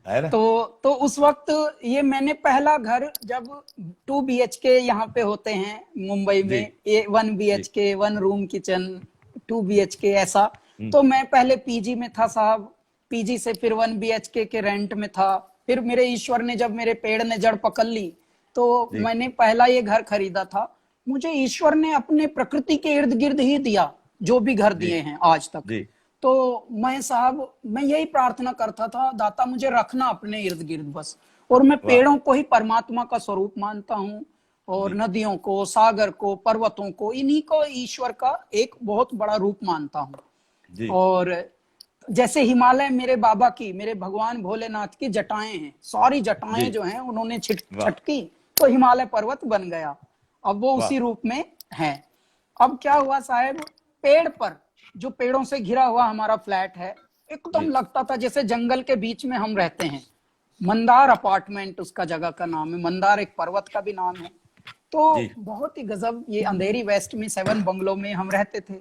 Speaker 1: है ना।
Speaker 2: तो उस वक्त ये मैंने पहला घर जब 2 BHK यहाँ पे होते हैं मुंबई
Speaker 1: जी।
Speaker 2: में, ये 1
Speaker 1: जी।
Speaker 2: BHK 1 रूम किचन 2 BHK ऐसा।
Speaker 1: हम्म।
Speaker 2: तो मैं पहले पीजी में था साहब, पीजी से फिर 1 BHK के रेंट में था। फिर मेरे ईश्वर ने, जब मेरे पेड़ ने जड़ पकड़ ली, तो
Speaker 1: जी।
Speaker 2: मैंने पहला ये घर खरीदा था। मुझे ईश्वर ने अपने प्रकृति के इर्द गिर्द ही दिया, जो भी घर
Speaker 1: जी।
Speaker 2: दिए हैं आज तक।
Speaker 1: जी।
Speaker 2: तो मैं साहब, मैं यही प्रार्थना करता था, दाता मुझे रखना अपने इर्द गिर्द बस। और मैं
Speaker 1: वाह।
Speaker 2: पेड़ों को ही परमात्मा का स्वरूप मानता हूँ, और
Speaker 1: जी।
Speaker 2: नदियों को, सागर को, पर्वतों को, इन्हीं को ईश्वर का एक बहुत बड़ा रूप मानता हूँ।
Speaker 1: जी।
Speaker 2: और जैसे हिमालय मेरे बाबा की, मेरे भगवान भोलेनाथ की जटाएं हैं, सारी
Speaker 1: जी।
Speaker 2: जटाएं जो हैं उन्होंने
Speaker 1: वाह।
Speaker 2: छटकी तो हिमालय पर्वत बन गया। अब वो
Speaker 1: वाह।
Speaker 2: उसी रूप में है। अब क्या हुआ साहब, पेड़ पर, जो पेड़ों से घिरा हुआ हमारा फ्लैट है, एकदम
Speaker 1: जी।
Speaker 2: लगता था जैसे जंगल के बीच में हम रहते हैं। मंदार अपार्टमेंट उसका जगह का नाम है, मंदार एक पर्वत का भी नाम है। तो
Speaker 1: जी।
Speaker 2: बहुत ही गजब, ये अंधेरी वेस्ट में 7 बंगलों में हम रहते थे।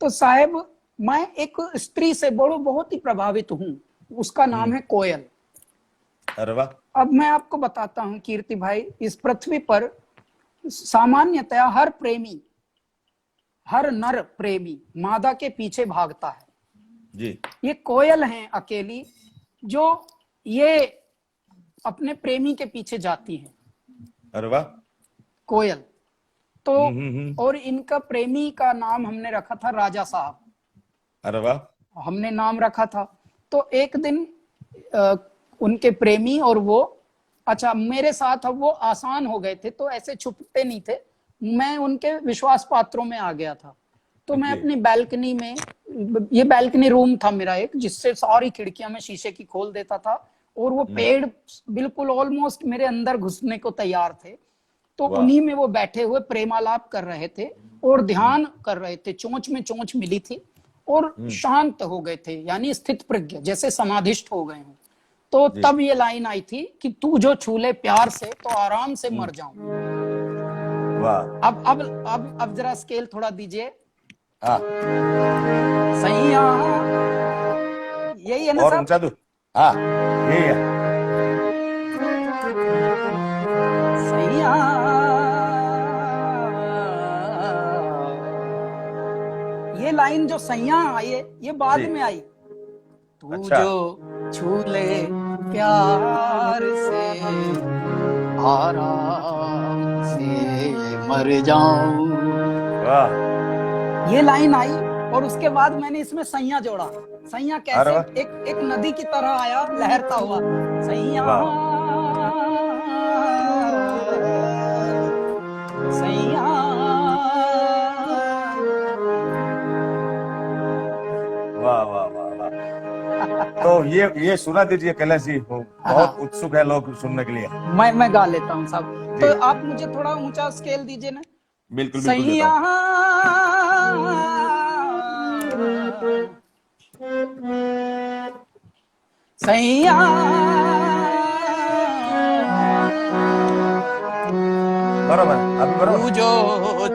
Speaker 2: तो साहब, मैं एक स्त्री से बहुत ही प्रभावित हूँ, उसका नाम है कोयल।
Speaker 1: अरे वाह।
Speaker 2: अब मैं आपको बताता हूँ कीर्ति भाई, इस पृथ्वी पर सामान्यतया हर प्रेमी, हर नर प्रेमी मादा के पीछे भागता है।
Speaker 1: जी।
Speaker 2: ये कोयल हैं अकेली जो ये अपने प्रेमी के पीछे जाती हैं,
Speaker 1: अरे वाह।
Speaker 2: कोयल। तो
Speaker 1: हम्म।
Speaker 2: और इनका प्रेमी का नाम हमने रखा था राजा साहब,
Speaker 1: अरे वाह।
Speaker 2: हमने नाम रखा था। तो एक दिन उनके प्रेमी और वो, अच्छा मेरे साथ अब वो आसान हो गए थे, तो ऐसे छुपते नहीं थे, मैं उनके विश्वास पात्रों में आ गया था। तो मैं
Speaker 1: जी।
Speaker 2: अपनी बैल्कनी में, ये बैल्कनी रूम था मेरा एक, जिससे सारी खिड़कियां मैं शीशे की खोल देता था, और वो पेड़ बिल्कुल ऑलमोस्ट मेरे अंदर घुसने को तैयार थे। तो
Speaker 1: वाह।
Speaker 2: उन्हीं में वो बैठे हुए प्रेमालाप कर रहे थे और ध्यान कर रहे थे, चोंच में चोंच मिली थी और शांत हो गए थे, यानी स्थित प्रज्ञ, जैसे समाधिष्ट हो गए हों। तो
Speaker 1: जी।
Speaker 2: तब ये लाइन आई थी कि तू जो छूले प्यार से तो आराम से मर जाऊं।
Speaker 1: वाह।
Speaker 2: अब जरा स्केल थोड़ा दीजिए।
Speaker 1: हाँ।
Speaker 2: सैया, यही है ना
Speaker 1: और
Speaker 2: साहब?
Speaker 1: ऊंचा दो। हाँ, यही है।
Speaker 2: सैया, ये लाइन जो सैया आई है, ये बाद
Speaker 1: जी।
Speaker 2: में आई। तू
Speaker 1: अच्छा।
Speaker 2: जो छूले प्यार से आराम से मर जाऊं,
Speaker 1: वाह।
Speaker 2: ये लाइन आई। और उसके बाद मैंने इसमें सैया जोड़ा। सैया
Speaker 1: अरे
Speaker 2: कैसे?
Speaker 1: वाह।
Speaker 2: एक नदी की तरह आया, लहरता हुआ सैया,
Speaker 1: वाह।
Speaker 2: सैया।
Speaker 1: वाह वाह वाह वाह। तो ये सुना दीजिए कैलाश जी, बहुत उत्सुक है लोग सुनने के लिए।
Speaker 2: मैं गा लेता हूँ साहब।
Speaker 1: जी।
Speaker 2: तो आप मुझे थोड़ा ऊंचा स्केल दीजिए ना।
Speaker 1: बिल्कुल बिल्कुल देता
Speaker 2: सैया,
Speaker 1: हूँ।
Speaker 2: सैया,
Speaker 1: बराबर, अभी
Speaker 2: तू
Speaker 1: बराबर।
Speaker 2: जो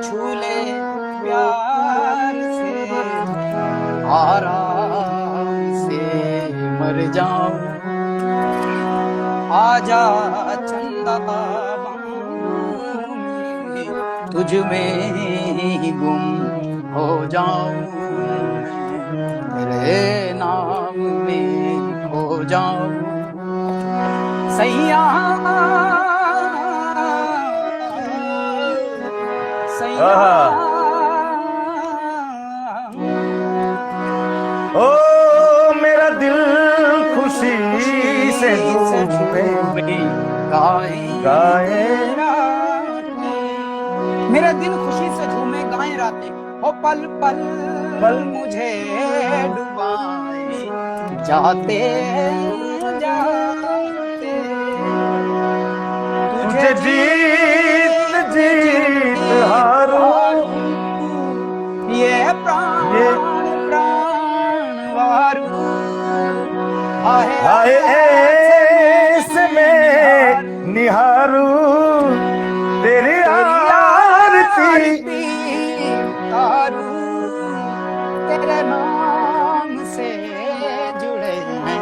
Speaker 2: छूले प्यार से आराम से मर जाऊं, आजा चंदा बामी, तुझ में ही गुम हो जाऊं, तेरे नाम में खो जाऊं। सैया, सैया, मेरे दिन खुशी से झूमे गाएं रातें, हो पल पल
Speaker 1: पल
Speaker 2: मुझे डुबाए जाते जाते,
Speaker 1: तुझे जीत जीत हारूं,
Speaker 2: ये प्राण
Speaker 1: ये
Speaker 2: प्राण वारू,
Speaker 1: हाय ऐसे में निहारूं तेरी आरती,
Speaker 2: तारू तेरे नाम से जुड़े हैं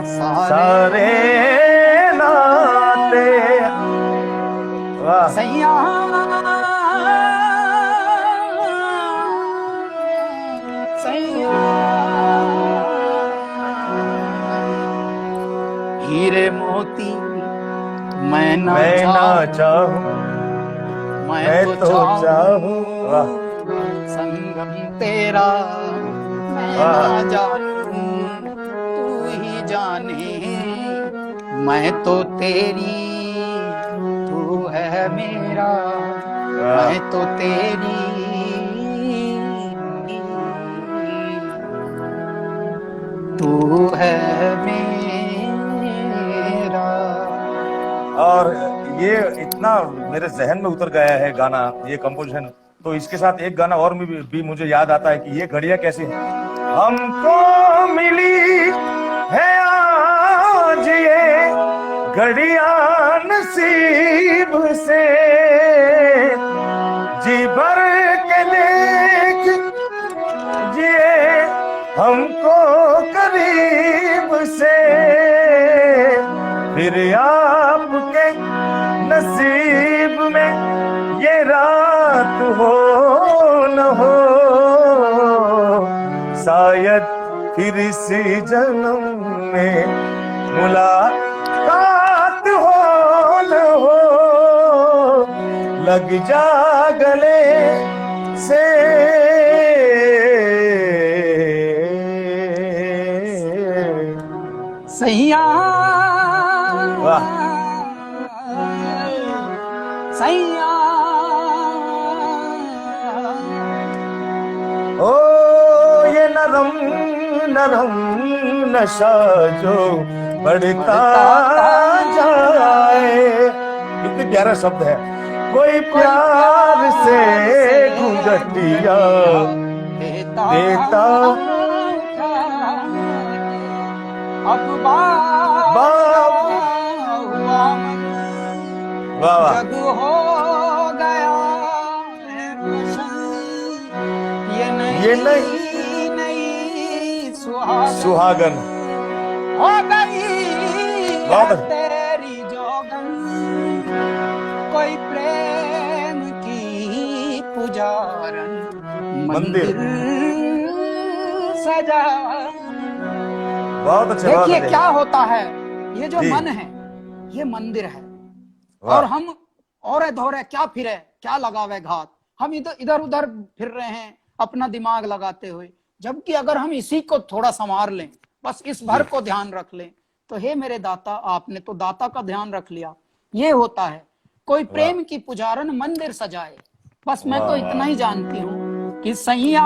Speaker 1: सारे नाते। वाह
Speaker 2: सैया सैया, हीरे मोती मैं ना
Speaker 1: मैं ना चाहूं,
Speaker 2: मैं
Speaker 1: मैं
Speaker 2: तो
Speaker 1: तो
Speaker 2: चाहूं
Speaker 1: चाहूं। वाह
Speaker 2: संगम तेरा मैं ना जानूं, तू ही जाने मैं तो तेरी, तू है मेरा मैं तो तेरी, तू है मेरा।
Speaker 1: और ये इतना मेरे जहन में उतर गया है गाना, ये कंपोजिशन। तो इसके साथ एक गाना और भी मुझे याद आता है कि ये घड़ियां कैसी हैं। हमको मिली है आज ये घड़ियां नसीब से, जी भर के देख जिए हमको करीब से, फिर आपके नसीब में ये रात हो न हो, शायद फिर इसी जन्म में मुलाकात हो न हो, लग जा गले से
Speaker 2: सैया
Speaker 1: वाह
Speaker 2: सैया,
Speaker 1: ओ ये नरम नरम नशा जो बढ़ता जाए। कितने प्यारा शब्द है। कोई प्यार से घूंघटिया देता
Speaker 2: अब बाप हुआ मन,
Speaker 1: वाह वाह
Speaker 2: जग हो गया है रोशन, ये नहीं
Speaker 1: सुहागन
Speaker 2: हो गई
Speaker 1: बहुत
Speaker 2: है तेरी जोगन, कोई प्रेम की पुजारन
Speaker 1: मंदिर।
Speaker 2: सजा।
Speaker 1: बहुत अच्छे
Speaker 2: देखिए क्या होता है, ये जो
Speaker 1: जी।
Speaker 2: मन है ये मंदिर है,
Speaker 1: वाह।
Speaker 2: और हम औरे धोरे क्या फिरे, क्या लगावे घात, हम इधर उधर फिर रहे हैं अपना दिमाग लगाते हुए, जबकि अगर हम इसी को थोड़ा संवार लें, बस इस भर को ध्यान रख लें, तो हे मेरे दाता, आपने तो दाता का ध्यान रख लिया। ये होता है कोई प्रेम की पुजारन मंदिर सजाए। बस मैं तो इतना ही जानती हूँ कि सैया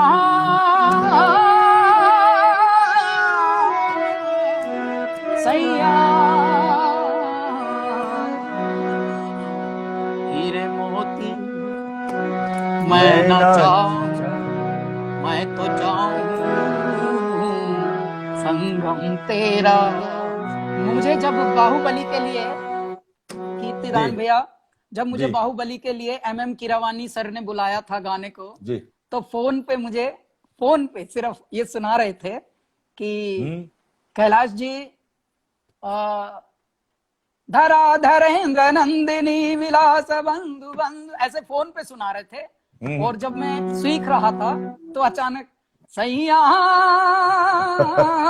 Speaker 2: सैया, हीरे मोती मैं ना चाहूं, मैं तो चाहूं संगम तेरा। मुझे जब बाहुबली के लिए कीर्तिदान भैया, जब मुझे बाहुबली के लिए MM कीरावानी सर ने बुलाया था गाने को जी, तो फोन पे सिर्फ ये सुना रहे थे कि कैलाश जी धरा धरेंद्र नंदिनी विलास बंधु बंधु, ऐसे फोन पे सुना रहे थे। और जब मैं सीख रहा था तो अचानक सैया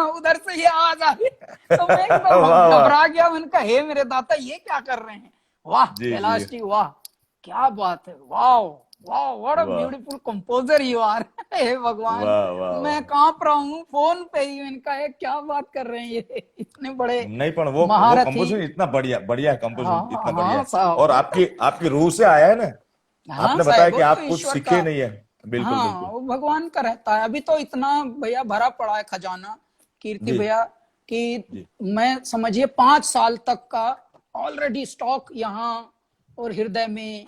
Speaker 2: उधर से ये आवाज आ रही, तो मैं एकदम घबरा गया। मैंने कहा हे मेरे दाता, ये क्या कर रहे हैं। वाह कैलाश जी, वाह क्या बात है, वाह वाह, what a beautiful composer you are. हे भगवान, मैं कांप रहा हूँ फोन पे ही। इनका है क्या बात कर रहे हैं ये, इतने बड़े
Speaker 1: नहीं, पर वो कंपोजिशन इतना बढ़िया है, कंपोजिशन इतना बढ़िया है, और आपकी रूह से आया है ना,
Speaker 2: हाँ
Speaker 1: आपने बताया
Speaker 2: साहब,
Speaker 1: कि
Speaker 2: वो
Speaker 1: आप
Speaker 2: तो
Speaker 1: कुछ
Speaker 2: ईश्वर
Speaker 1: सीखे
Speaker 2: का,
Speaker 1: नहीं है। बिल्कुल
Speaker 2: हाँ
Speaker 1: बिल्कुल।
Speaker 2: वो भगवान का रहता है। अभी तो इतना भैया भरा पड़ा है खजाना कीर्ति
Speaker 1: जी
Speaker 2: भैया कि
Speaker 1: जी।
Speaker 2: मैं समझिए 5 साल तक का ऑलरेडी स्टॉक यहाँ और हृदय में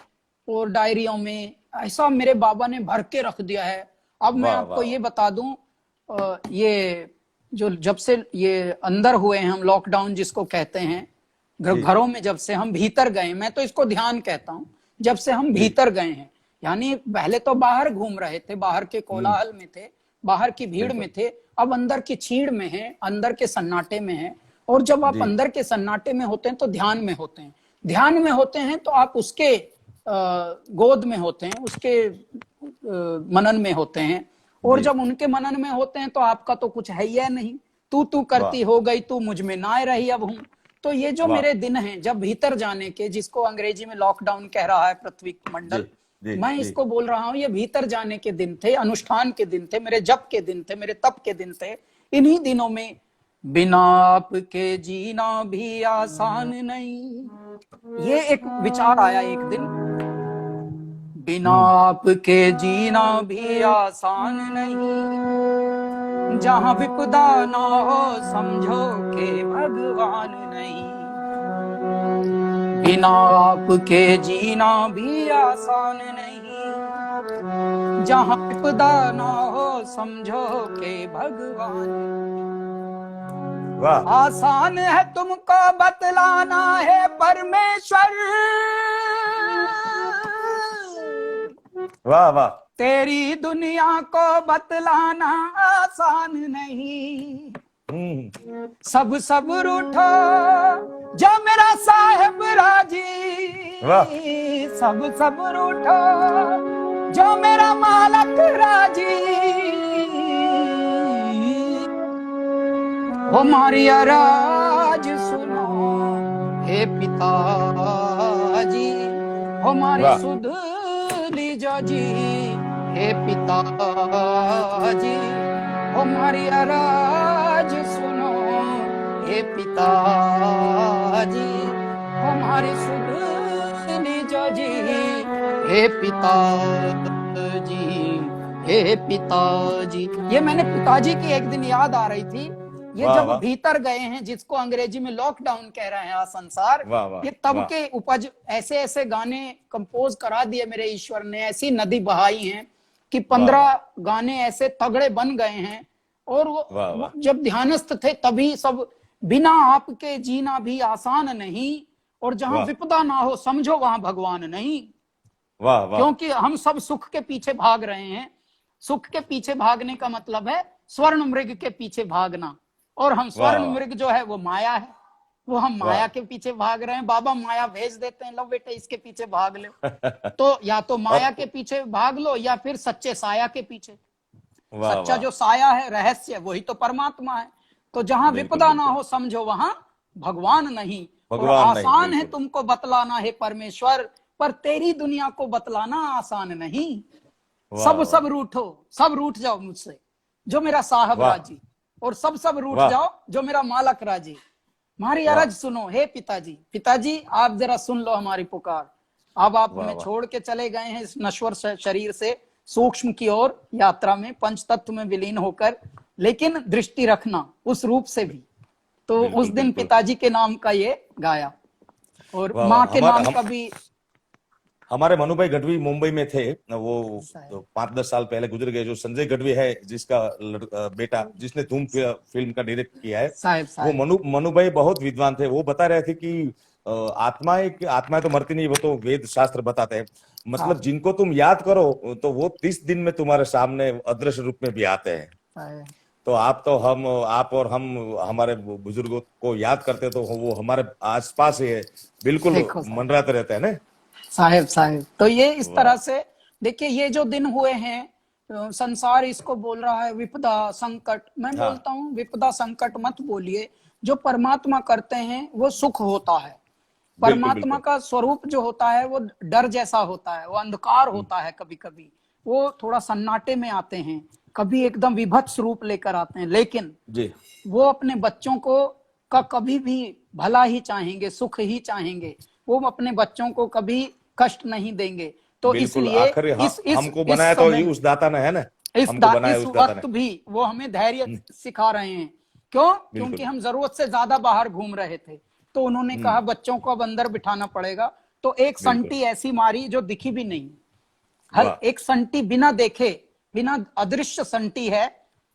Speaker 2: और डायरियों में ऐसा मेरे बाबा ने भर के रख दिया है। अब मैं
Speaker 1: वाह
Speaker 2: आपको
Speaker 1: वाह।
Speaker 2: ये बता दूं, ये जो जब से ये अंदर हुए हैं हम, लॉकडाउन जिसको कहते हैं,
Speaker 1: जी
Speaker 2: घरों में जब से हम भीतर गए, मैं तो इसको ध्यान कहता हूं, जब से हम
Speaker 1: जी।
Speaker 2: भीतर गए हैं, यानी पहले तो बाहर घूम रहे थे, बाहर के
Speaker 1: हम्म।
Speaker 2: कोलाहल में थे, बाहर की भीड़ में
Speaker 1: बिल्कुल।
Speaker 2: थे, अब अंदर की छीड़ में हैं, अंदर के सन्नाटे में हैं। और जब आप
Speaker 1: जी
Speaker 2: अंदर के सन्नाटे में होते हैं तो ध्यान में होते हैं, ध्यान में होते हैं तो आप उसके गोद में होते हैं, उसके मनन में होते हैं। और
Speaker 1: जी।
Speaker 2: जब उनके मनन में होते हैं तो आपका तो कुछ है ही नहीं, तू
Speaker 1: वाह
Speaker 2: करती हो गई, तू मुझ में ना रही अब हूं। तो ये जो
Speaker 1: वाह।
Speaker 2: मेरे दिन हैं जब भीतर जाने के, जिसको अंग्रेजी में लॉकडाउन कह रहा है पृथ्वी
Speaker 1: जी
Speaker 2: मंडल,
Speaker 1: जी
Speaker 2: मैं
Speaker 1: जी।
Speaker 2: इसको बोल रहा हूं, ये भीतर जाने के दिन थे, अनुष्ठान के दिन थे, मेरे जप के दिन थे, मेरे तप के दिन थे। इन्हीं दिनों में बिना आपके जीना भी आसान नहीं, ये एक विचार आया एक दिन, बिना आपके जीना भी आसान नहीं, जहां विपदा ना हो समझो के भगवान नहीं, बिना आपके जीना भी आसान नहीं, जहां विपदा ना हो समझो के भगवान।
Speaker 1: वाह
Speaker 2: आसान है तुमको बतलाना है परमेश्वर,
Speaker 1: वाह वाह।
Speaker 2: तेरी दुनिया को बतलाना आसान नहीं। सब रूठो जो मेरा साहेब राजी,
Speaker 1: वाह
Speaker 2: सब रूठो जो मेरा मालक राजी, हमारी आवाज सुनो हे पिताजी, हमारी
Speaker 1: वाह।
Speaker 2: सुध लीजो जी हे पिताजी, हमारी आवाज सुनो हे पिताजी, हमारी सुध लीजो जी हे पिताजी, हे पिताजी। ये मैंने पिताजी की एक दिन याद आ रही थी। ये
Speaker 1: वाह
Speaker 2: जब
Speaker 1: वाह।
Speaker 2: भीतर गए हैं, जिसको अंग्रेजी में लॉकडाउन कह रहे हैं संसार,
Speaker 1: वाह वाह
Speaker 2: ये तब
Speaker 1: वाह।
Speaker 2: के उपज, ऐसे ऐसे गाने कंपोज करा दिए मेरे ईश्वर ने, ऐसी नदी बहाई है कि
Speaker 1: वाह
Speaker 2: 15
Speaker 1: वाह
Speaker 2: गाने ऐसे तगड़े बन गए हैं। और
Speaker 1: वाह
Speaker 2: वो
Speaker 1: वाह
Speaker 2: जब ध्यानस्थ थे तभी सब, बिना आपके जीना भी आसान नहीं, और जहां
Speaker 1: वाह
Speaker 2: विपदा ना हो समझो वहां भगवान नहीं।
Speaker 1: वाह वाह।
Speaker 2: क्योंकि हम सब सुख के पीछे भाग रहे हैं, सुख के पीछे भागने का मतलब है स्वर्ण मृग के पीछे भागना, और हम
Speaker 1: वाह
Speaker 2: स्वर्ण
Speaker 1: वाह
Speaker 2: मृग जो है वो माया है, वो हम
Speaker 1: वाह।
Speaker 2: माया के पीछे भाग रहे हैं। बाबा माया भेज देते हैं, लो बेटे इसके पीछे भाग लो, तो या तो माया
Speaker 1: और
Speaker 2: के पीछे भाग लो या फिर सच्चे साया के पीछे।
Speaker 1: वाह
Speaker 2: सच्चा
Speaker 1: वाह।
Speaker 2: जो साया है, रहस्य, वही तो परमात्मा है। तो जहां
Speaker 1: बिल्कुल
Speaker 2: विपदा ना
Speaker 1: बिल्कुल।
Speaker 2: हो समझो वहां भगवान नहीं। और
Speaker 1: भगवान नहीं।
Speaker 2: आसान है
Speaker 1: बिल्कुल।
Speaker 2: तुमको बतलाना है परमेश्वर, पर तेरी दुनिया को बतलाना आसान नहीं।
Speaker 1: वाह वाह
Speaker 2: सब रूठो, सब रूठ जाओ मुझसे जो मेरा साहब
Speaker 1: वाह
Speaker 2: राजी, और सब रूठ
Speaker 1: वाह
Speaker 2: जाओ जो मेरा मालक राजी। हमारी
Speaker 1: वाह
Speaker 2: अरज सुनो हे पिताजी, पिताजी आप जरा सुन लो हमारी पुकार। अब आप
Speaker 1: वाह
Speaker 2: हमें
Speaker 1: वाह।
Speaker 2: छोड़ के चले गए हैं इस नश्वर शरीर से सूक्ष्म की ओर यात्रा में, पंच तत्व में विलीन होकर, लेकिन दृष्टि रखना उस रूप से भी। तो उस
Speaker 1: बिल्कुल
Speaker 2: दिन
Speaker 1: बिल्कुल।
Speaker 2: पिताजी के नाम का ये गाया, और
Speaker 1: वाह
Speaker 2: माँ
Speaker 1: वाह।
Speaker 2: के नाम का भी।
Speaker 1: हमारे मनुभाई गढ़वी मुंबई में थे, वो
Speaker 2: साहब
Speaker 1: 5-10 साल पहले गुजर गए। जो संजय गढ़वी है, जिसका बेटा, जिसने धूम फिल्म का डायरेक्ट किया है,
Speaker 2: साहब
Speaker 1: वो
Speaker 2: साहब
Speaker 1: मनुभाई बहुत विद्वान थे। वो बता रहे थे कि आत्माएं तो मरती नहीं, वो तो वेद शास्त्र बताते हैं। मतलब
Speaker 2: साहब
Speaker 1: जिनको तुम याद करो तो वो 30 दिन में तुम्हारे सामने अदृश्य रूप में भी आते हैं।
Speaker 2: साहब
Speaker 1: तो आप और हम हमारे बुजुर्गों को याद करते तो वो हमारे आसपास ही है, बिल्कुल
Speaker 2: देखो साहब,
Speaker 1: मंडराते रहते हैं ना।
Speaker 2: साहब तो ये इस
Speaker 1: वाह।
Speaker 2: तरह से देखिए, ये जो दिन हुए हैं, संसार इसको बोल रहा है विपदा संकट। मैं
Speaker 1: हाँ
Speaker 2: बोलता हूँ विपदा संकट मत बोलिए, जो परमात्मा करते हैं वो सुख होता है।
Speaker 1: बिल्कुल
Speaker 2: परमात्मा
Speaker 1: बिल्कुल।
Speaker 2: का स्वरूप जो होता है वो डर जैसा होता है, वो अंधकार होता है, कभी कभी वो थोड़ा सन्नाटे में आते हैं, कभी एकदम विभत्स रूप लेकर आते हैं, लेकिन
Speaker 1: जी
Speaker 2: वो अपने बच्चों को का कभी भी भला ही चाहेंगे, सुख ही चाहेंगे, वो अपने बच्चों को कभी कष्ट नहीं देंगे। तो
Speaker 1: बिल्कुल,
Speaker 2: इसलिए
Speaker 1: आखिर हमको बनाया तो
Speaker 2: समय,
Speaker 1: उस दाता ने, है ना, हमको बनाया
Speaker 2: इस
Speaker 1: उस दाता
Speaker 2: वक्त
Speaker 1: ने।
Speaker 2: भी वो हमें धैर्य सिखा रहे हैं। क्यों? क्योंकि हम जरूरत से ज्यादा बाहर घूम रहे थे, तो उन्होंने कहा बच्चों को अब अंदर बिठाना पड़ेगा। तो एक संटी ऐसी मारी जो दिखी भी नहीं। हर एक संटी बिना देखे, बिना अदृश्य संटी है,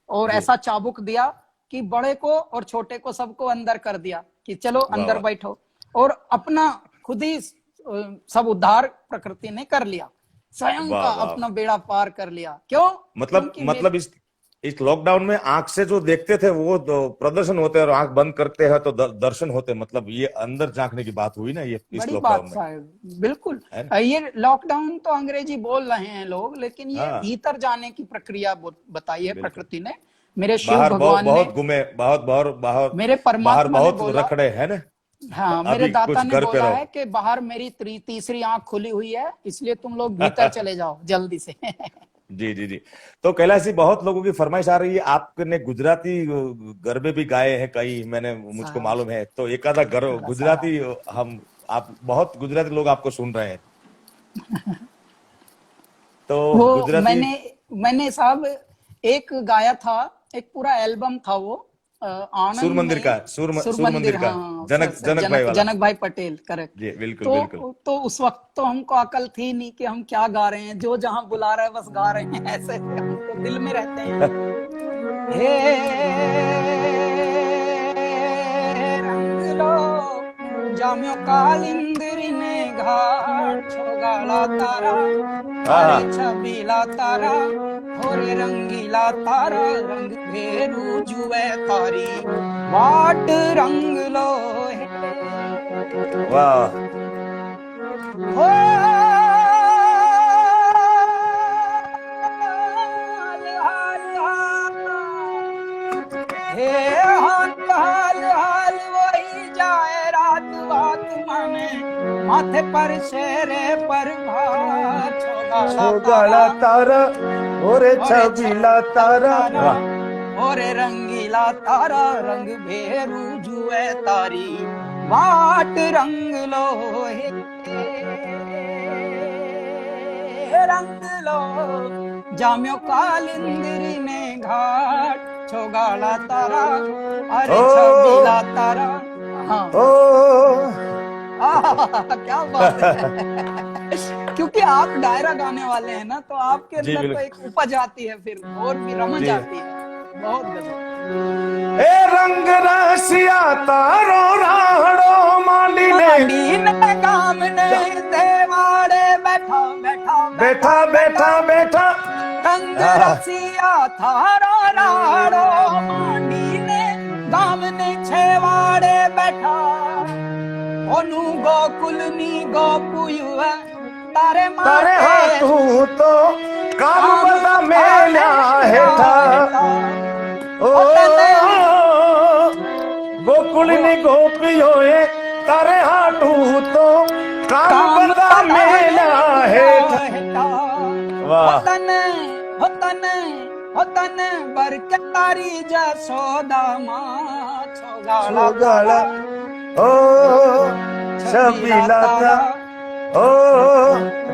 Speaker 2: और ऐसा चाबुक दिया कि बड़े को और छोटे को सबको अंदर कर दिया कि चलो अंदर बैठो। और अपना खुद ही सब उद्धार प्रकृति ने कर लिया, स्वयं का अपना बेड़ा पार कर लिया। क्यों?
Speaker 1: मतलब इस लॉकडाउन में आंख से जो देखते थे वो प्रदर्शन होते हैं, और आंख बंद करते हैं तो दर्शन होते हैं। मतलब ये अंदर झांकने की बात हुई ना, ये इस लॉकडाउन में।
Speaker 2: साहब बिल्कुल, ये लॉकडाउन तो अंग्रेजी बोल रहे हैं लोग, लेकिन ये भीतर जाने की प्रक्रिया बताई है प्रकृति ने। मेरे शिव भगवान ने
Speaker 1: बहुत घूमे, बहुत
Speaker 2: मेरे परमात्मा ने बोला,
Speaker 1: रखड़े, है ना।
Speaker 2: हाँ, मेरे दाता ने बोला है कि बाहर मेरी तीसरी आंख खुली हुई है, इसलिए तुम लोग भीतर चले जाओ जल्दी से।
Speaker 1: जी जी जी। तो कैलाश जी, बहुत लोगों की फरमाइश आ रही है, आपने गुजराती गरबे भी गाए हैं कई, मुझको मालूम है। तो एक आधा गुजराती आप बहुत गुजराती लोग आपको सुन रहे हैं, तो
Speaker 2: वो
Speaker 1: गुजराती
Speaker 2: मैंने साहब एक गाया था, एक पूरा एल्बम था वो, आनंद
Speaker 1: सूर मंदिर का,
Speaker 2: हाँ,
Speaker 1: जनक
Speaker 2: भाई पटेल, करेक्ट
Speaker 1: जी, बिल्कुल
Speaker 2: तो
Speaker 1: बिल्कुल।
Speaker 2: तो उस वक्त तो हमको अकल थी नहीं कि हम क्या गा रहे हैं, जो जहां बुला रहा है बस गा रहे हैं, ऐसे हमको दिल में रहते हैं। हे रंग लो जाम्यो कालिंदरी ने घाट छोगाला तारा, अरे छबीला तारा, होरे रंगीला तारा, रंग भेरू जुए तारी, वाट रंग लो है।
Speaker 1: वाह,
Speaker 2: हो हाल हाल वही जाए रात बात माने, माथे पर शेरे पर भार
Speaker 1: छोगाला तारा, ओरे छबीला तारा,
Speaker 2: ओरे रंगीला तारा, रंग भेरू जुए तारी, वाट रंग लो हे रंग लो जाम्यो कालिंदरी ने घाट छोगाला तारा, अरे छबीला तारा। हाँ, क्या बात है। क्योंकि आप डायरा गाने वाले हैं ना, तो आपके अंदर तो एक उपज आती है, फिर और भी रमज आती है। बहुत गजब।
Speaker 1: ए रंग रसिया तारो राहड़ो मांडी ने
Speaker 2: गाम ने देवाड़े बैठा
Speaker 1: बैठा बैठा बैठा,
Speaker 2: रंग रसिया थारो राहड़ो मांडी ने गाम ने छेवाड़े बैठा, ओनु गोकुलनी गोपुयु तारे
Speaker 1: हाथू तो काम बता मेला हेठा, ओ गोकुलनी गोपियो तारे हाथू तो काम बता मेला हेठा।
Speaker 2: होतन बरके तारी जसोदा मां
Speaker 1: छोगाला, ओ छबीला तारा, ओ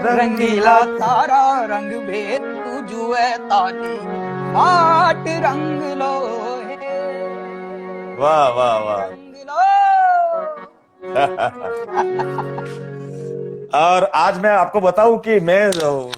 Speaker 2: रंगीला तारा, रंग भेद जुए तारी, वाट रंग लो है।
Speaker 1: वाह वाह वाह।
Speaker 2: रंग लो।
Speaker 1: और आज मैं आपको बताऊं कि मैं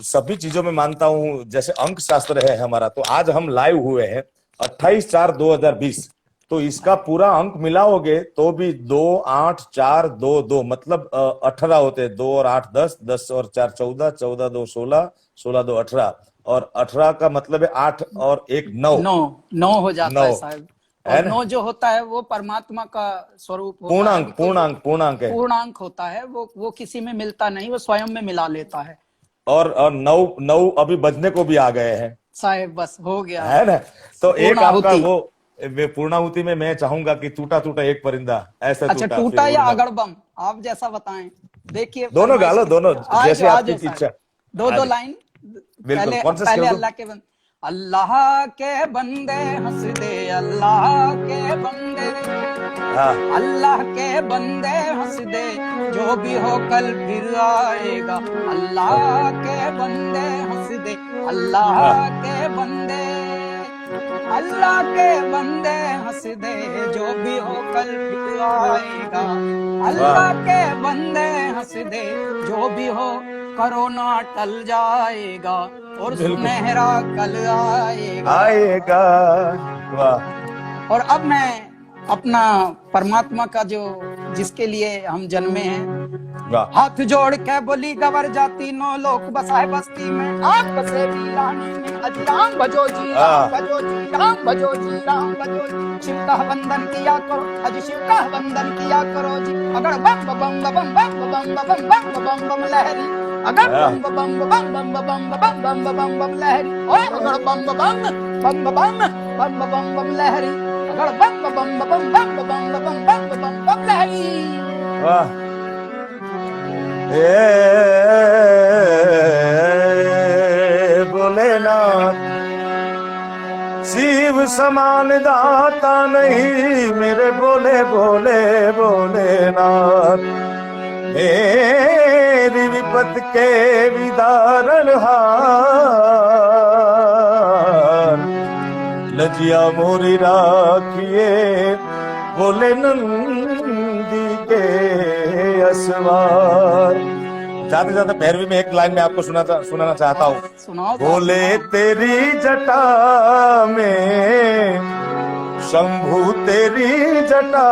Speaker 1: सभी चीजों में मानता हूं, जैसे अंक शास्त्र है हमारा, तो आज हम लाइव हुए हैं 28/4/2020, तो इसका पूरा अंक मिलाओगे तो भी 2 8 4 2 2, मतलब 18 होते हैं। 2 और 8 10, 10 और 4 14, 14 2 16, 16 2 18, और 18 का मतलब है 8 और 1
Speaker 2: 9 हो जाता है साहब। और 9 जो होता है वो परमात्मा का स्वरूप होता है, पूर्णांक होता है। वो किसी में मिलता नहीं, वो स्वयं में मिला लेता है।
Speaker 1: और 9 अभी बजने को भी आ गए हैं
Speaker 2: साहब, बस हो गया
Speaker 1: है ना। तो एक आपका वो पूर्णाहुति में मैं चाहूंगा कि टूटा टूटा एक परिंदा ऐसा।
Speaker 2: अच्छा, टूटा या अगड़बम, आप जैसा बताएं। देखिए,
Speaker 1: दोनों गालो, दोनों जैसे आपकी इच्छा।
Speaker 2: दो लाइन। पहले अल्लाह के अल्लाह के बंदे हंस दे, अल्लाह के बंदे,
Speaker 1: हाँ
Speaker 2: अल्लाह के बंदे हंस दे, जो भी हो कल फिर आएगा। अल्लाह के बंदे हंस दे, अल्लाह के बंदे, अल्लाह के बंदे हंस दे, जो भी हो कल फिर आएगा। अल्लाह के बंदे हंस दे, जो भी हो कोरोना टल जाएगा और सुनहरा कल आएगा।
Speaker 1: आएगा। वाह
Speaker 2: और अब मैं अपना परमात्मा का जो जिसके लिए हम जन्मे हैं,
Speaker 1: वाह
Speaker 2: हाथ जोड़ के बोली गवर जाती, नो लोक बसाए बस्ती में, आप बसे वीरानी में, अज राम भजो जी, राम भजो जी, राम भजो जी, राम भजो जी। शिव का वंदन किया करो, अज शिव का वंदन किया करो जी। अगर बम बम बम बम बम बम बम बम बम बम लहरी, अगर बम बम बम बम बम बम बम बम बम लहरी, ओ अगर बम बम बम बम बम बम लहरी, अगर बम बम बम बम बम बम लहरी।
Speaker 1: वाह। भोलेनाथ शिव समान दाता नहीं मेरे भोले भोले भोलेनाथ, मेरी विपत के विदारण हार, लजिया मोरी राखिए बोले नंदी के असवार। जाते जाते भैरवी में एक लाइन में आपको सुनाना चाहता हूँ।
Speaker 2: सुनाओ।
Speaker 1: बोले तेरी जटा में शंभू, तेरी जटा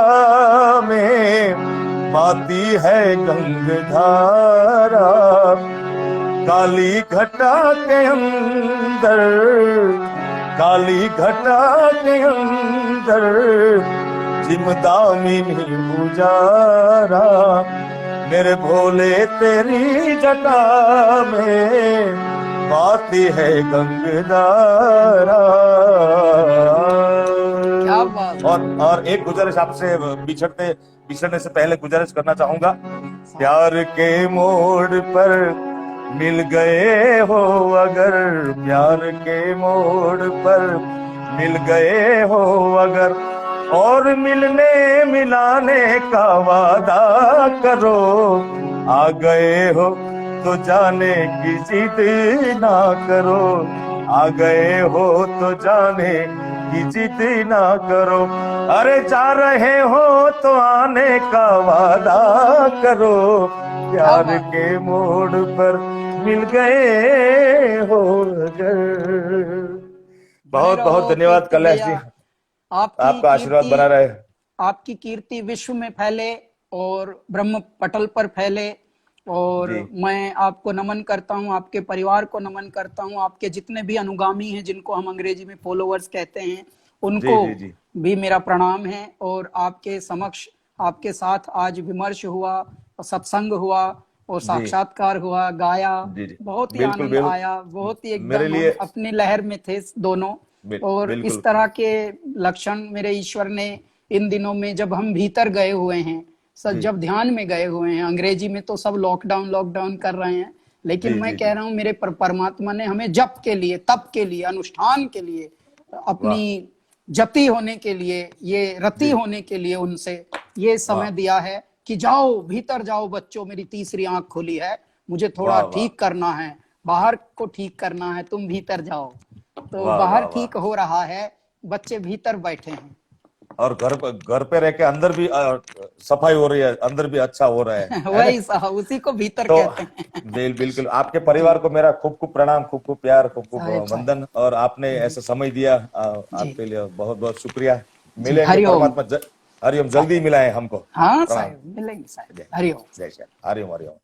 Speaker 1: में बाती है गंगधारा, काली घटा के अंदर, काली घटा के अंदर जिमदामिनी पुजारा, मेरे भोले तेरी जटा में बाती है गंगधारा।
Speaker 2: क्या बात।
Speaker 1: और एक गुजारिश आपसे बिछड़ने से पहले गुजारिश करना चाहूंगा। प्यार के मोड़ पर मिल गए हो अगर, प्यार के मोड़ पर मिल गए हो अगर, और मिलने मिलाने का वादा करो, आ गए हो तो जाने की जिद ना करो, आ गए हो तो जाने की जिद ना करो, अरे जा रहे हो तो आने का वादा करो, प्यार के मोड़ पर मिल गए हो अगर। बहुत बहुत धन्यवाद कैलाश जी, आपका आशीर्वाद बना रहे।
Speaker 2: आपकी कीर्ति विश्व में फैले और ब्रह्म पटल पर फैले। और मैं आपको नमन करता हूं, आपके परिवार को नमन करता हूं, आपके जितने भी अनुगामी हैं जिनको हम अंग्रेजी में फॉलोअर्स कहते हैं उनको भी मेरा प्रणाम है। और आपके समक्ष आपके साथ आज विमर्श हुआ, सत्संग हुआ और साक्षात्कार हुआ, गाया, बहुत ही आनंद आया, बहुत ही एकदम हम अपनी लहर में थे दोनों। और इस तरह के लक्षण मेरे ईश्वर ने इन दिनों में जब हम भीतर गए हुए हैं, जब ध्यान में गए हुए हैं, अंग्रेजी में तो सब लॉकडाउन कर रहे हैं, लेकिन मैं कह रहा हूं मेरे परमात्मा ने हमें जप के लिए, तप के लिए, अनुष्ठान के लिए, अपनी जति होने के लिए, ये रति होने के लिए उनसे ये समय दिया है कि जाओ भीतर जाओ बच्चों, मेरी तीसरी आंख खुली है, मुझे थोड़ा ठीक करना है, बाहर को ठीक करना है, तुम भीतर जाओ। तो बाहर ठीक हो रहा है, बच्चे भीतर बैठे हैं
Speaker 1: और घर पे रह के अंदर भी सफाई हो रही है, अंदर भी अच्छा हो रहा है।
Speaker 2: वही उसी को भीतर कहते हैं।
Speaker 1: बिल्कुल आपके परिवार को मेरा खूब खूब प्रणाम, खूब खूब प्यार, खूब खूब वंदन, और आपने ऐसा समय दिया, आपके लिए बहुत बहुत शुक्रिया। मिलेंगे परमात्मा, हरिओम, जल्दी मिलाएं हमको।
Speaker 2: हाँ साहब, मिलेंगे साहब। हरिओम,
Speaker 1: जय श्री हरिओम, हरिओम।